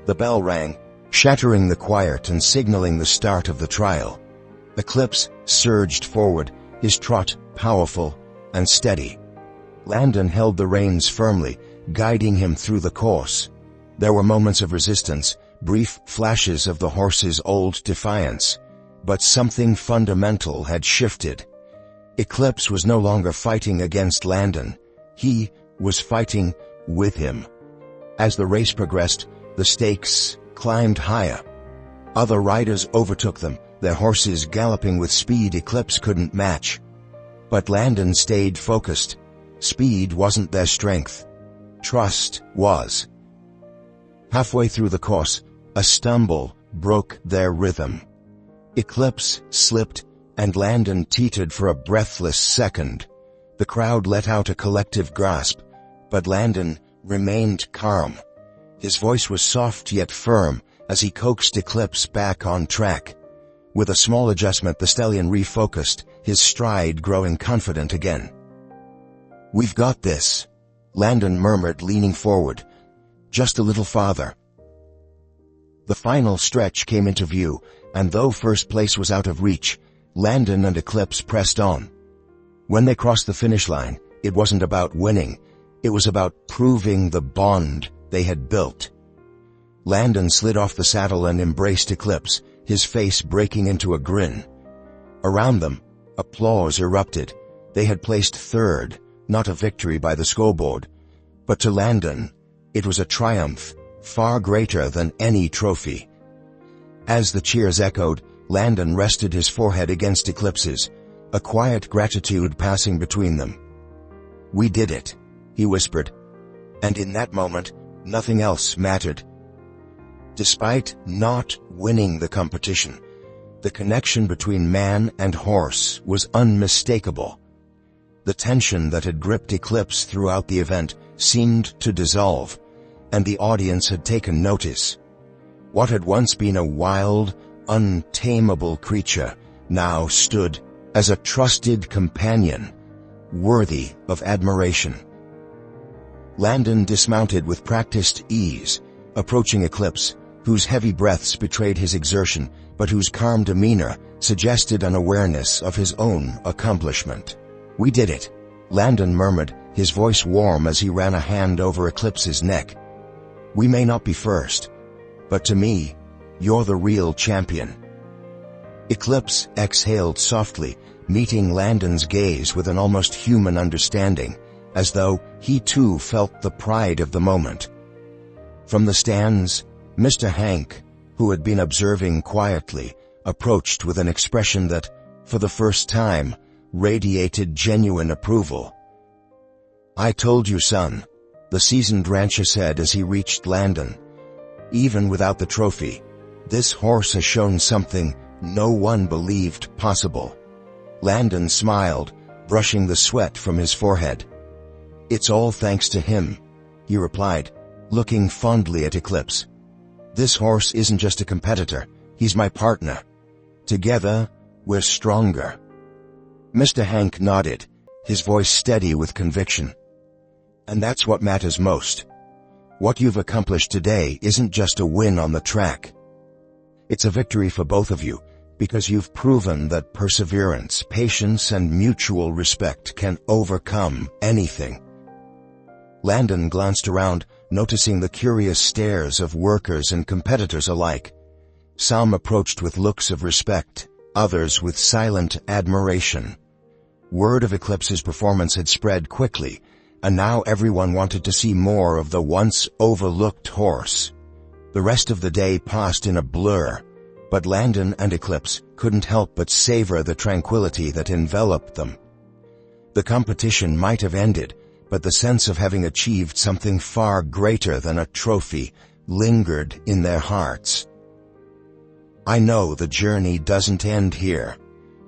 The bell rang, shattering the quiet and signaling the start of the trial. Eclipse surged forward, his trot powerful and steady. Landon held the reins firmly, guiding him through the course. There were moments of resistance, brief flashes of the horse's old defiance, but something fundamental had shifted. Eclipse was no longer fighting against Landon. He was fighting with him. As the race progressed, the stakes climbed higher. Other riders overtook them, their horses galloping with speed Eclipse couldn't match. But Landon stayed focused. Speed wasn't their strength. Trust was. Halfway through the course, a stumble broke their rhythm. Eclipse slipped, and Landon teetered for a breathless second. The crowd let out a collective gasp, but Landon remained calm. His voice was soft yet firm as he coaxed Eclipse back on track. With a small adjustment, the stallion refocused, his stride growing confident again. "We've got this," Landon murmured, leaning forward. "Just a little farther." The final stretch came into view, and though first place was out of reach, Landon and Eclipse pressed on. When they crossed the finish line, It wasn't about winning. It was about proving the bond they had built. Landon slid off the saddle and embraced Eclipse, his face breaking into a grin. Around them, applause erupted. They had placed third, not a victory by the scoreboard. But to Landon, it was a triumph, far greater than any trophy. As the cheers echoed, Landon rested his forehead against Eclipse's, a quiet gratitude passing between them. "We did it," he whispered. And in that moment, nothing else mattered. Despite not winning the competition, the connection between man and horse was unmistakable. The tension that had gripped Eclipse throughout the event seemed to dissolve, and the audience had taken notice. What had once been a wild, untamable creature now stood as a trusted companion, worthy of admiration. Landon dismounted with practiced ease, approaching Eclipse, whose heavy breaths betrayed his exertion, but whose calm demeanor suggested an awareness of his own accomplishment. "We did it," Landon murmured, his voice warm as he ran a hand over Eclipse's neck. "We may not be first, but to me, you're the real champion." Eclipse exhaled softly, meeting Landon's gaze with an almost human understanding, as though he too felt the pride of the moment. From the stands, Mr. Hank, who had been observing quietly, approached with an expression that, for the first time, radiated genuine approval. "I told you, son," the seasoned rancher said as he reached Landon. "Even without the trophy, this horse has shown something no one believed possible." Landon smiled, brushing the sweat from his forehead. "It's all thanks to him," he replied, looking fondly at Eclipse. "This horse isn't just a competitor, he's my partner. Together, we're stronger." Mr. Hank nodded, his voice steady with conviction. "And that's what matters most. What you've accomplished today isn't just a win on the track. It's a victory for both of you, because you've proven that perseverance, patience, and mutual respect can overcome anything." Landon glanced around, noticing the curious stares of workers and competitors alike. Some approached with looks of respect, others with silent admiration. Word of Eclipse's performance had spread quickly, and now everyone wanted to see more of the once overlooked horse. The rest of the day passed in a blur, but Landon and Eclipse couldn't help but savor the tranquility that enveloped them. The competition might have ended, but the sense of having achieved something far greater than a trophy lingered in their hearts. "I know the journey doesn't end here,"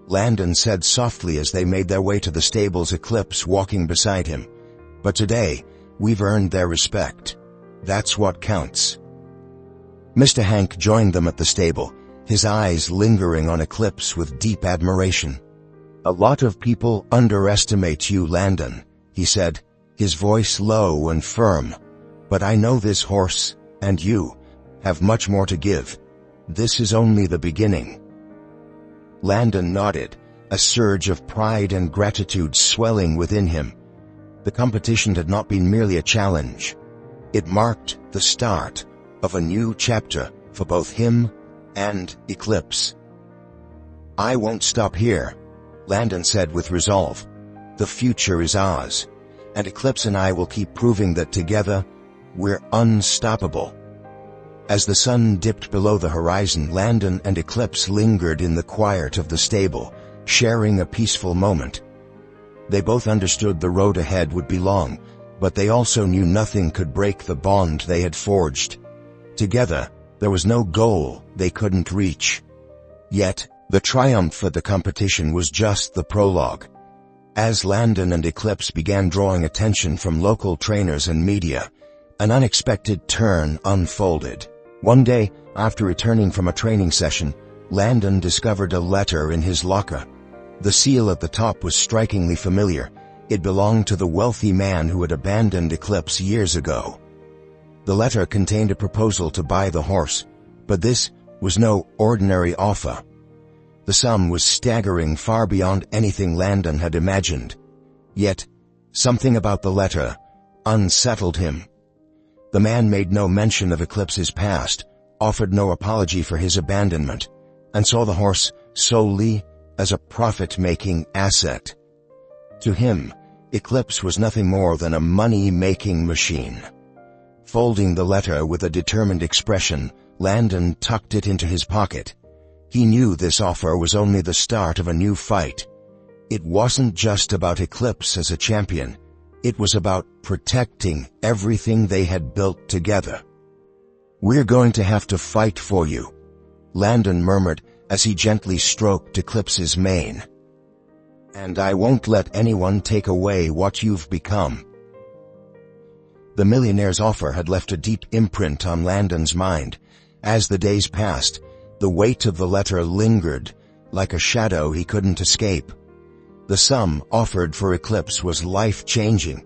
Landon said softly as they made their way to the stables, Eclipse walking beside him. "But today, we've earned their respect. That's what counts." Mr. Hank joined them at the stable, his eyes lingering on Eclipse with deep admiration. "A lot of people underestimate you, Landon," he said, his voice low and firm. "But I know this horse, and you, have much more to give. This is only the beginning." Landon nodded, a surge of pride and gratitude swelling within him. The competition had not been merely a challenge. It marked the start of a new chapter for both him and Eclipse. "I won't stop here," Landon said with resolve. "The future is ours, and Eclipse and I will keep proving that together, we're unstoppable." As the sun dipped below the horizon, Landon and Eclipse lingered in the quiet of the stable, sharing a peaceful moment. They both understood the road ahead would be long, but they also knew nothing could break the bond they had forged. Together, there was no goal they couldn't reach. Yet, the triumph at the competition was just the prologue. As Landon and Eclipse began drawing attention from local trainers and media, an unexpected turn unfolded. One day, after returning from a training session, Landon discovered a letter in his locker. The seal at the top was strikingly familiar. It belonged to the wealthy man who had abandoned Eclipse years ago. The letter contained a proposal to buy the horse, but this was no ordinary offer. The sum was staggering, far beyond anything Landon had imagined. Yet, Something about the letter unsettled him. The man made no mention of Eclipse's past, offered no apology for his abandonment, and saw the horse solely as a profit-making asset. To him, Eclipse was nothing more than a money-making machine. Folding the letter with a determined expression, Landon tucked it into his pocket. He knew this offer was only the start of a new fight. It wasn't just about Eclipse as a champion. It was about protecting everything they had built together. "We're going to have to fight for you," Landon murmured as he gently stroked Eclipse's mane. "And I won't let anyone take away what you've become." The millionaire's offer had left a deep imprint on Landon's mind. As the days passed, the weight of the letter lingered, like a shadow he couldn't escape. The sum offered for Eclipse was life-changing,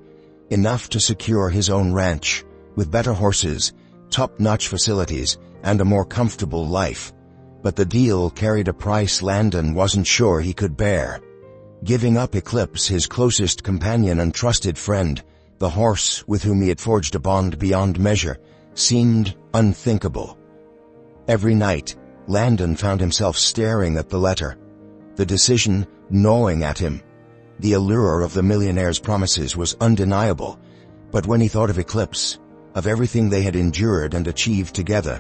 enough to secure his own ranch, with better horses, top-notch facilities, and a more comfortable life. But the deal carried a price Landon wasn't sure he could bear. Giving up Eclipse, his closest companion and trusted friend, the horse with whom he had forged a bond beyond measure, seemed unthinkable. Every night, Landon found himself staring at the letter, the decision gnawing at him. The allure of the millionaire's promises was undeniable, but when he thought of Eclipse, of everything they had endured and achieved together,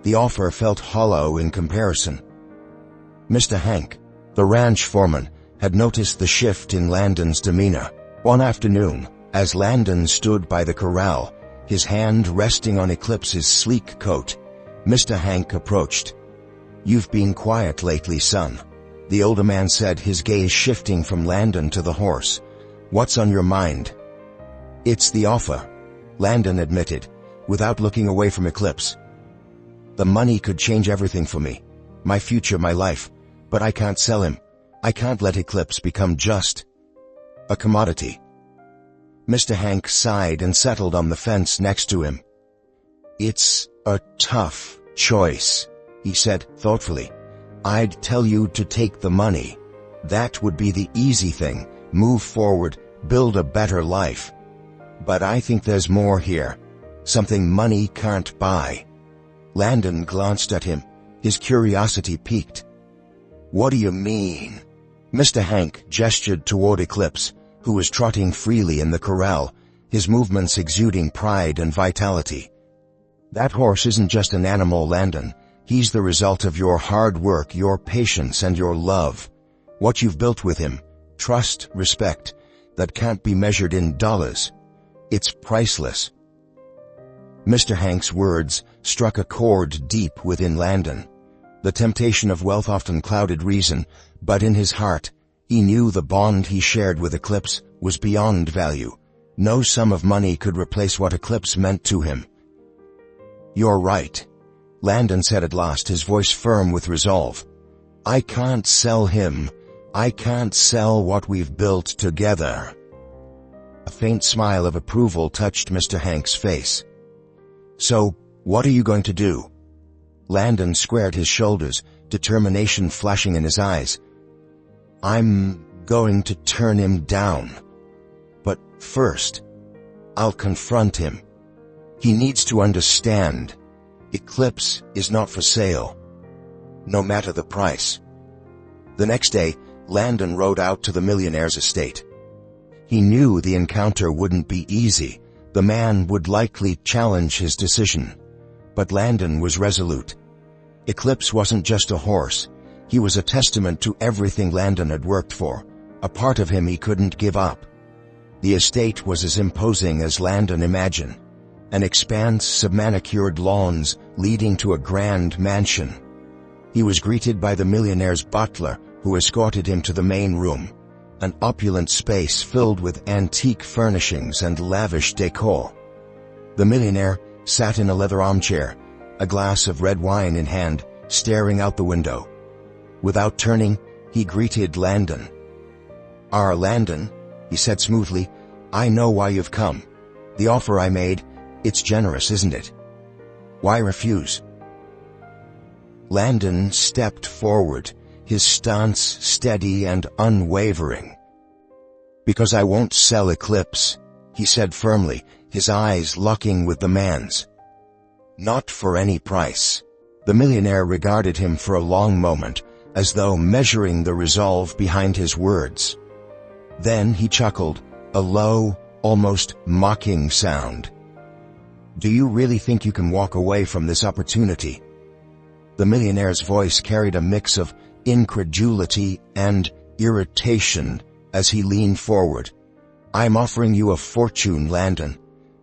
the offer felt hollow in comparison. Mr. Hank, the ranch foreman, had noticed the shift in Landon's demeanor. One afternoon, as Landon stood by the corral, his hand resting on Eclipse's sleek coat, Mr. Hank approached. "You've been quiet lately, son," the older man said, his gaze shifting from Landon to the horse. "What's on your mind?" "It's the offer," Landon admitted, without looking away from Eclipse. "The money could change everything for me, my future, my life, but I can't sell him. I can't let Eclipse become just a commodity." Mr. Hank sighed and settled on the fence next to him. "It's a tough choice," he said thoughtfully. "I'd tell you to take the money. That would be the easy thing, move forward, build a better life. But I think there's more here, something money can't buy." Landon glanced at him, his curiosity piqued. "What do you mean?" Mr. Hank gestured toward Eclipse, who was trotting freely in the corral, his movements exuding pride and vitality. "That horse isn't just an animal, Landon. He's the result of your hard work, your patience, and your love. What you've built with him, trust, respect, that can't be measured in dollars. It's priceless." Mr. Hank's words struck a chord deep within Landon. The temptation of wealth often clouded reason, but in his heart, he knew the bond he shared with Eclipse was beyond value. No sum of money could replace what Eclipse meant to him. "You're right," Landon said at last, his voice firm with resolve. "I can't sell him. I can't sell what we've built together." A faint smile of approval touched Mr. Hank's face. "So, what are you going to do?" Landon squared his shoulders, determination flashing in his eyes. "I'm going to turn him down. But first, I'll confront him. He needs to understand. Eclipse is not for sale, no matter the price." The next day, Landon rode out to the millionaire's estate. He knew the encounter wouldn't be easy. The man would likely challenge his decision. But Landon was resolute. Eclipse wasn't just a horse. He was a testament to everything Landon had worked for, a part of him he couldn't give up. The estate was as imposing as Landon imagined, an expanse of manicured lawns leading to a grand mansion. He was greeted by the millionaire's butler, who escorted him to the main room, an opulent space filled with antique furnishings and lavish decor. The millionaire sat in a leather armchair, a glass of red wine in hand, staring out the window. Without turning, he greeted Landon. Landon," he said smoothly, "I know why you've come. The offer I made, it's generous, isn't it? Why refuse?" Landon stepped forward, his stance steady and unwavering. "Because I won't sell Eclipse," he said firmly, his eyes locking with the man's. "Not for any price." The millionaire regarded him for a long moment, as though measuring the resolve behind his words. Then he chuckled, a low, almost mocking sound. "Do you really think you can walk away from this opportunity?" The millionaire's voice carried a mix of incredulity and irritation as he leaned forward. "I'm offering you a fortune, Landon.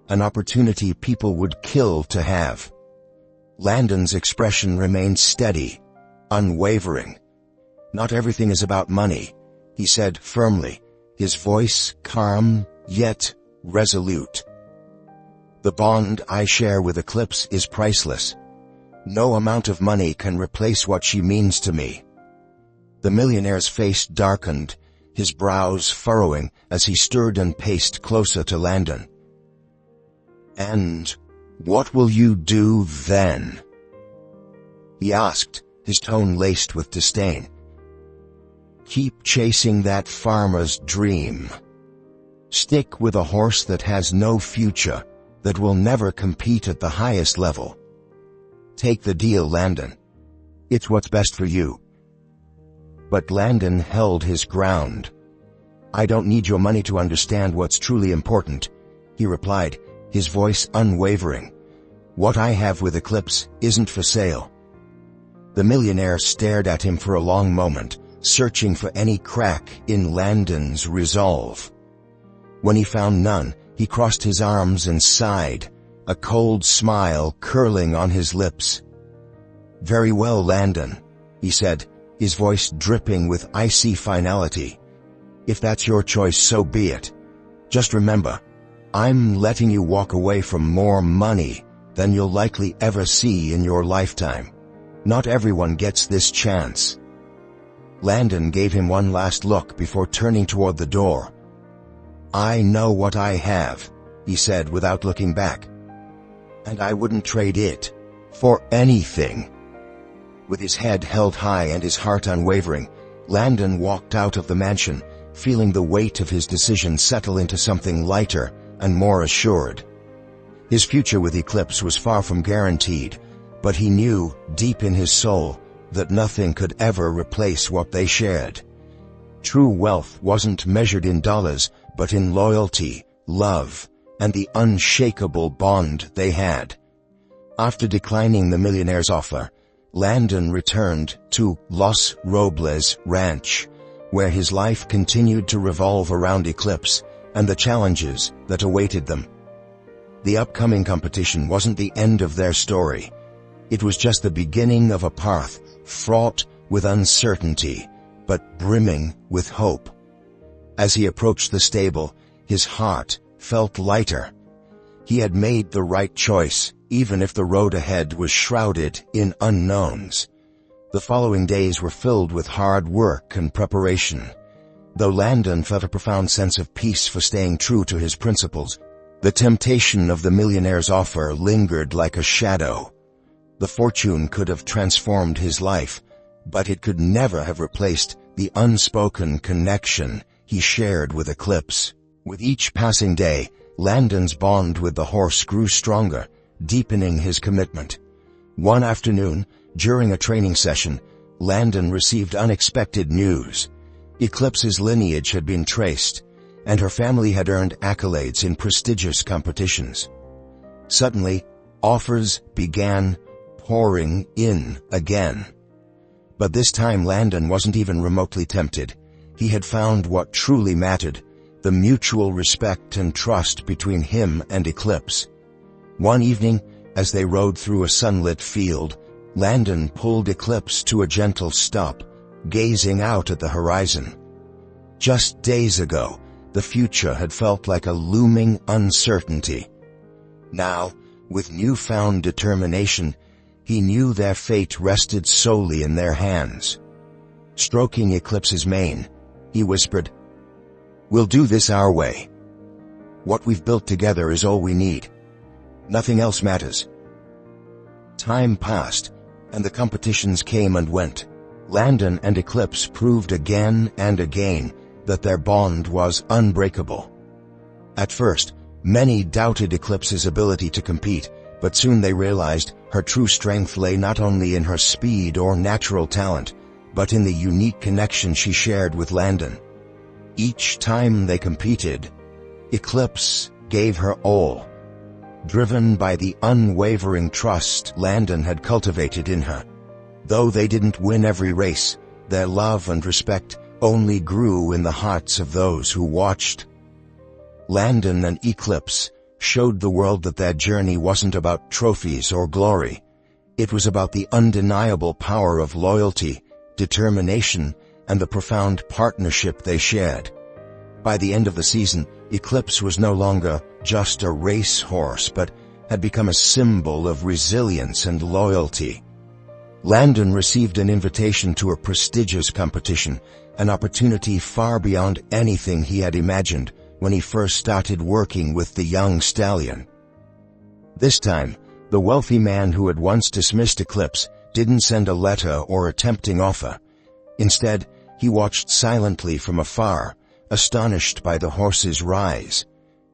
An opportunity people would kill to have." Landon's expression remained steady, unwavering. "Not everything is about money," he said firmly, his voice calm yet resolute. "The bond I share with Eclipse is priceless. No amount of money can replace what she means to me." The millionaire's face darkened, his brows furrowing as he stirred and paced closer to Landon. "And what will you do then?" he asked, his tone laced with disdain. "Keep chasing that farmer's dream. Stick with a horse that has no future, that will never compete at the highest level. Take the deal, Landon. It's what's best for you." But Landon held his ground. "I don't need your money to understand what's truly important," he replied, his voice unwavering. "What I have with Eclipse isn't for sale." The millionaire stared at him for a long moment, searching for any crack in Landon's resolve. When he found none, he crossed his arms and sighed, a cold smile curling on his lips. "Very well, Landon," he said, his voice dripping with icy finality. "If that's your choice, so be it. Just remember, I'm letting you walk away from more money than you'll likely ever see in your lifetime. Not everyone gets this chance." Landon gave him one last look before turning toward the door. "I know what I have," he said without looking back. "And I wouldn't trade it for anything." With his head held high and his heart unwavering, Landon walked out of the mansion, feeling the weight of his decision settle into something lighter and more assured. His future with Eclipse was far from guaranteed, but he knew, deep in his soul, that nothing could ever replace what they shared. True wealth wasn't measured in dollars, but in loyalty, love, and the unshakable bond they had. After declining the millionaire's offer, Landon returned to Los Robles Ranch, where his life continued to revolve around Eclipse and the challenges that awaited them. The upcoming competition wasn't the end of their story. It was just the beginning of a path fraught with uncertainty, but brimming with hope. As he approached the stable, his heart felt lighter. He had made the right choice, even if the road ahead was shrouded in unknowns. The following days were filled with hard work and preparation. Though Landon felt a profound sense of peace for staying true to his principles, the temptation of the millionaire's offer lingered like a shadow. The fortune could have transformed his life, but it could never have replaced the unspoken connection he shared with Eclipse. With each passing day, Landon's bond with the horse grew stronger, deepening his commitment. One afternoon, during a training session, Landon received unexpected news. Eclipse's lineage had been traced, and her family had earned accolades in prestigious competitions. Suddenly, offers began pouring in again. But this time Landon wasn't even remotely tempted. He had found what truly mattered, the mutual respect and trust between him and Eclipse. One evening, as they rode through a sunlit field, Landon pulled Eclipse to a gentle stop, gazing out at the horizon. Just days ago, the future had felt like a looming uncertainty. Now, with newfound determination, he knew their fate rested solely in their hands. Stroking Eclipse's mane, he whispered, "We'll do this our way. What we've built together is all we need. Nothing else matters." Time passed, and the competitions came and went. Landon and Eclipse proved again and again that their bond was unbreakable. At first, many doubted Eclipse's ability to compete, but soon they realized her true strength lay not only in her speed or natural talent, but in the unique connection she shared with Landon. Each time they competed, Eclipse gave her all, driven by the unwavering trust Landon had cultivated in her. Though they didn't win every race, their love and respect only grew in the hearts of those who watched. Landon and Eclipse showed the world that their journey wasn't about trophies or glory. It was about the undeniable power of loyalty, determination, and the profound partnership they shared. By the end of the season, Eclipse was no longer just a race horse, but had become a symbol of resilience and loyalty. Landon received an invitation to a prestigious competition, an opportunity far beyond anything he had imagined when he first started working with the young stallion. This time, the wealthy man who had once dismissed Eclipse didn't send a letter or a tempting offer. Instead, he watched silently from afar, astonished by the horse's rise.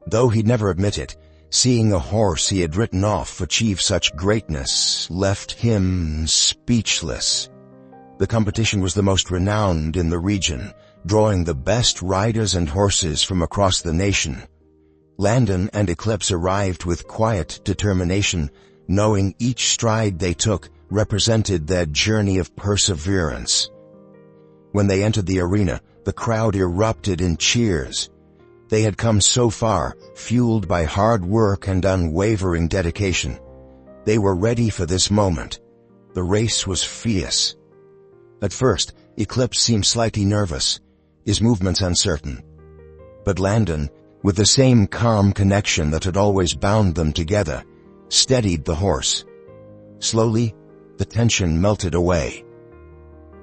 Though he'd never admit it, seeing a horse he had written off achieve such greatness left him speechless. The competition was the most renowned in the region, drawing the best riders and horses from across the nation. Landon and Eclipse arrived with quiet determination, knowing each stride they took represented their journey of perseverance. When they entered the arena, the crowd erupted in cheers. They had come so far, fueled by hard work and unwavering dedication. They were ready for this moment. The race was fierce. At first, Eclipse seemed slightly nervous, his movements uncertain. But Landon, with the same calm connection that had always bound them together, steadied the horse. Slowly, the tension melted away.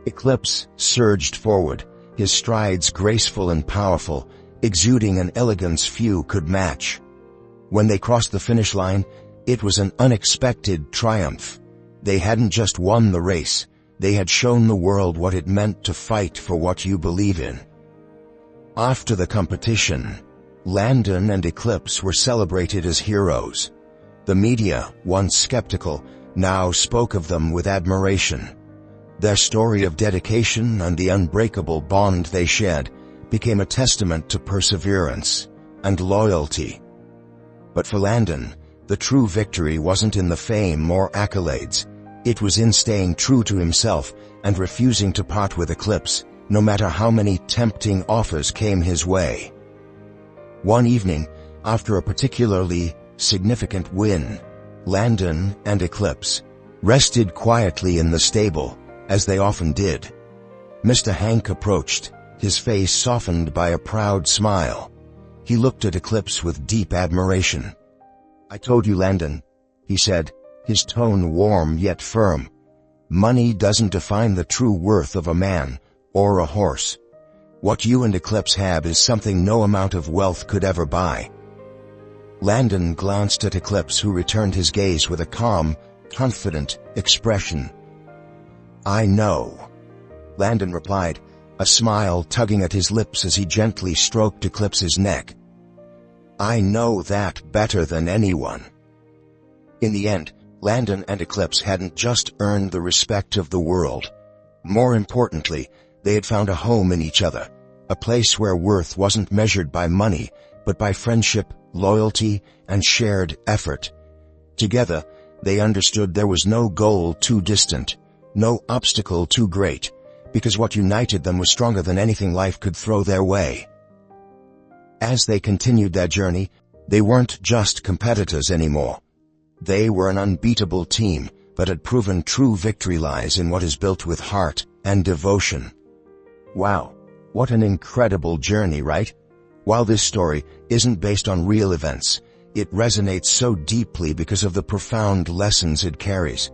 Eclipse surged forward, his strides graceful and powerful, exuding an elegance few could match. When they crossed the finish line, it was an unexpected triumph. They hadn't just won the race, they had shown the world what it meant to fight for what you believe in. After the competition, Landon and Eclipse were celebrated as heroes. The media, once skeptical, now spoke of them with admiration. Their story of dedication and the unbreakable bond they shared became a testament to perseverance and loyalty. But for Landon, the true victory wasn't in the fame or accolades. It was in staying true to himself and refusing to part with Eclipse, no matter how many tempting offers came his way. One evening, after a particularly significant win, Landon and Eclipse rested quietly in the stable, as they often did. Mr. Hank approached, his face softened by a proud smile. He looked at Eclipse with deep admiration. "I told you, Landon," he said, his tone warm yet firm. "Money doesn't define the true worth of a man or a horse. What you and Eclipse have is something no amount of wealth could ever buy." Landon glanced at Eclipse, who returned his gaze with a calm, confident expression. "I know," Landon replied, a smile tugging at his lips as he gently stroked Eclipse's neck. "I know that better than anyone." In the end, Landon and Eclipse hadn't just earned the respect of the world. More importantly, they had found a home in each other, a place where worth wasn't measured by money, but by friendship, loyalty, and shared effort. Together, they understood there was no goal too distant, no obstacle too great, because what united them was stronger than anything life could throw their way. As they continued their journey, they weren't just competitors anymore. They were an unbeatable team that had proven true victory lies in what is built with heart and devotion. Wow, what an incredible journey, right? While this story isn't based on real events, it resonates so deeply because of the profound lessons it carries.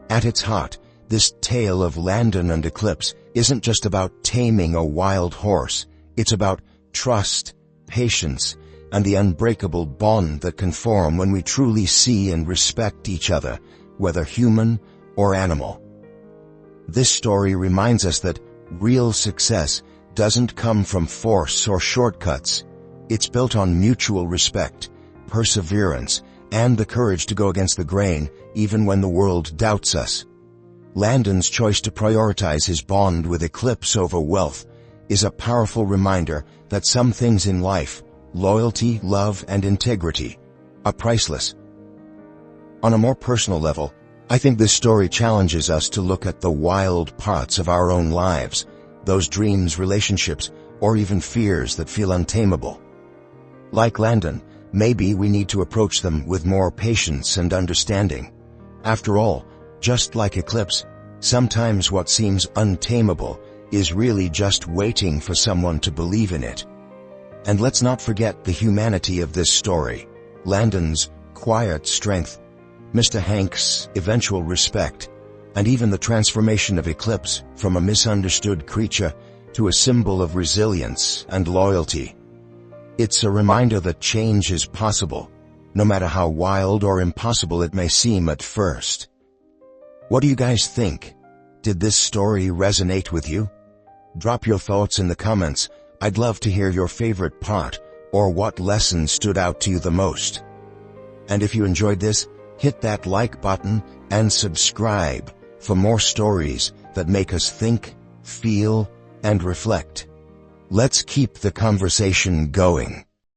At its heart, this tale of Landon and Eclipse isn't just about taming a wild horse. It's about trust, patience, and the unbreakable bond that can form when we truly see and respect each other, whether human or animal. This story reminds us that real success doesn't come from force or shortcuts. It's built on mutual respect, perseverance, and the courage to go against the grain, even when the world doubts us. Landon's choice to prioritize his bond with Eclipse over wealth is a powerful reminder that some things in life, loyalty, love, and integrity, are priceless. On a more personal level, I think this story challenges us to look at the wild parts of our own lives, those dreams, relationships, or even fears that feel untamable. Like Landon, maybe we need to approach them with more patience and understanding. After all, just like Eclipse, sometimes what seems untamable is really just waiting for someone to believe in it. And let's not forget the humanity of this story. Landon's quiet strength, Mr. Hank's eventual respect, and even the transformation of Eclipse from a misunderstood creature to a symbol of resilience and loyalty. It's a reminder that change is possible, no matter how wild or impossible it may seem at first. What do you guys think? Did this story resonate with you? Drop your thoughts in the comments. I'd love to hear your favorite part or what lesson stood out to you the most. And if you enjoyed this, hit that like button and subscribe for more stories that make us think, feel, and reflect. Let's keep the conversation going.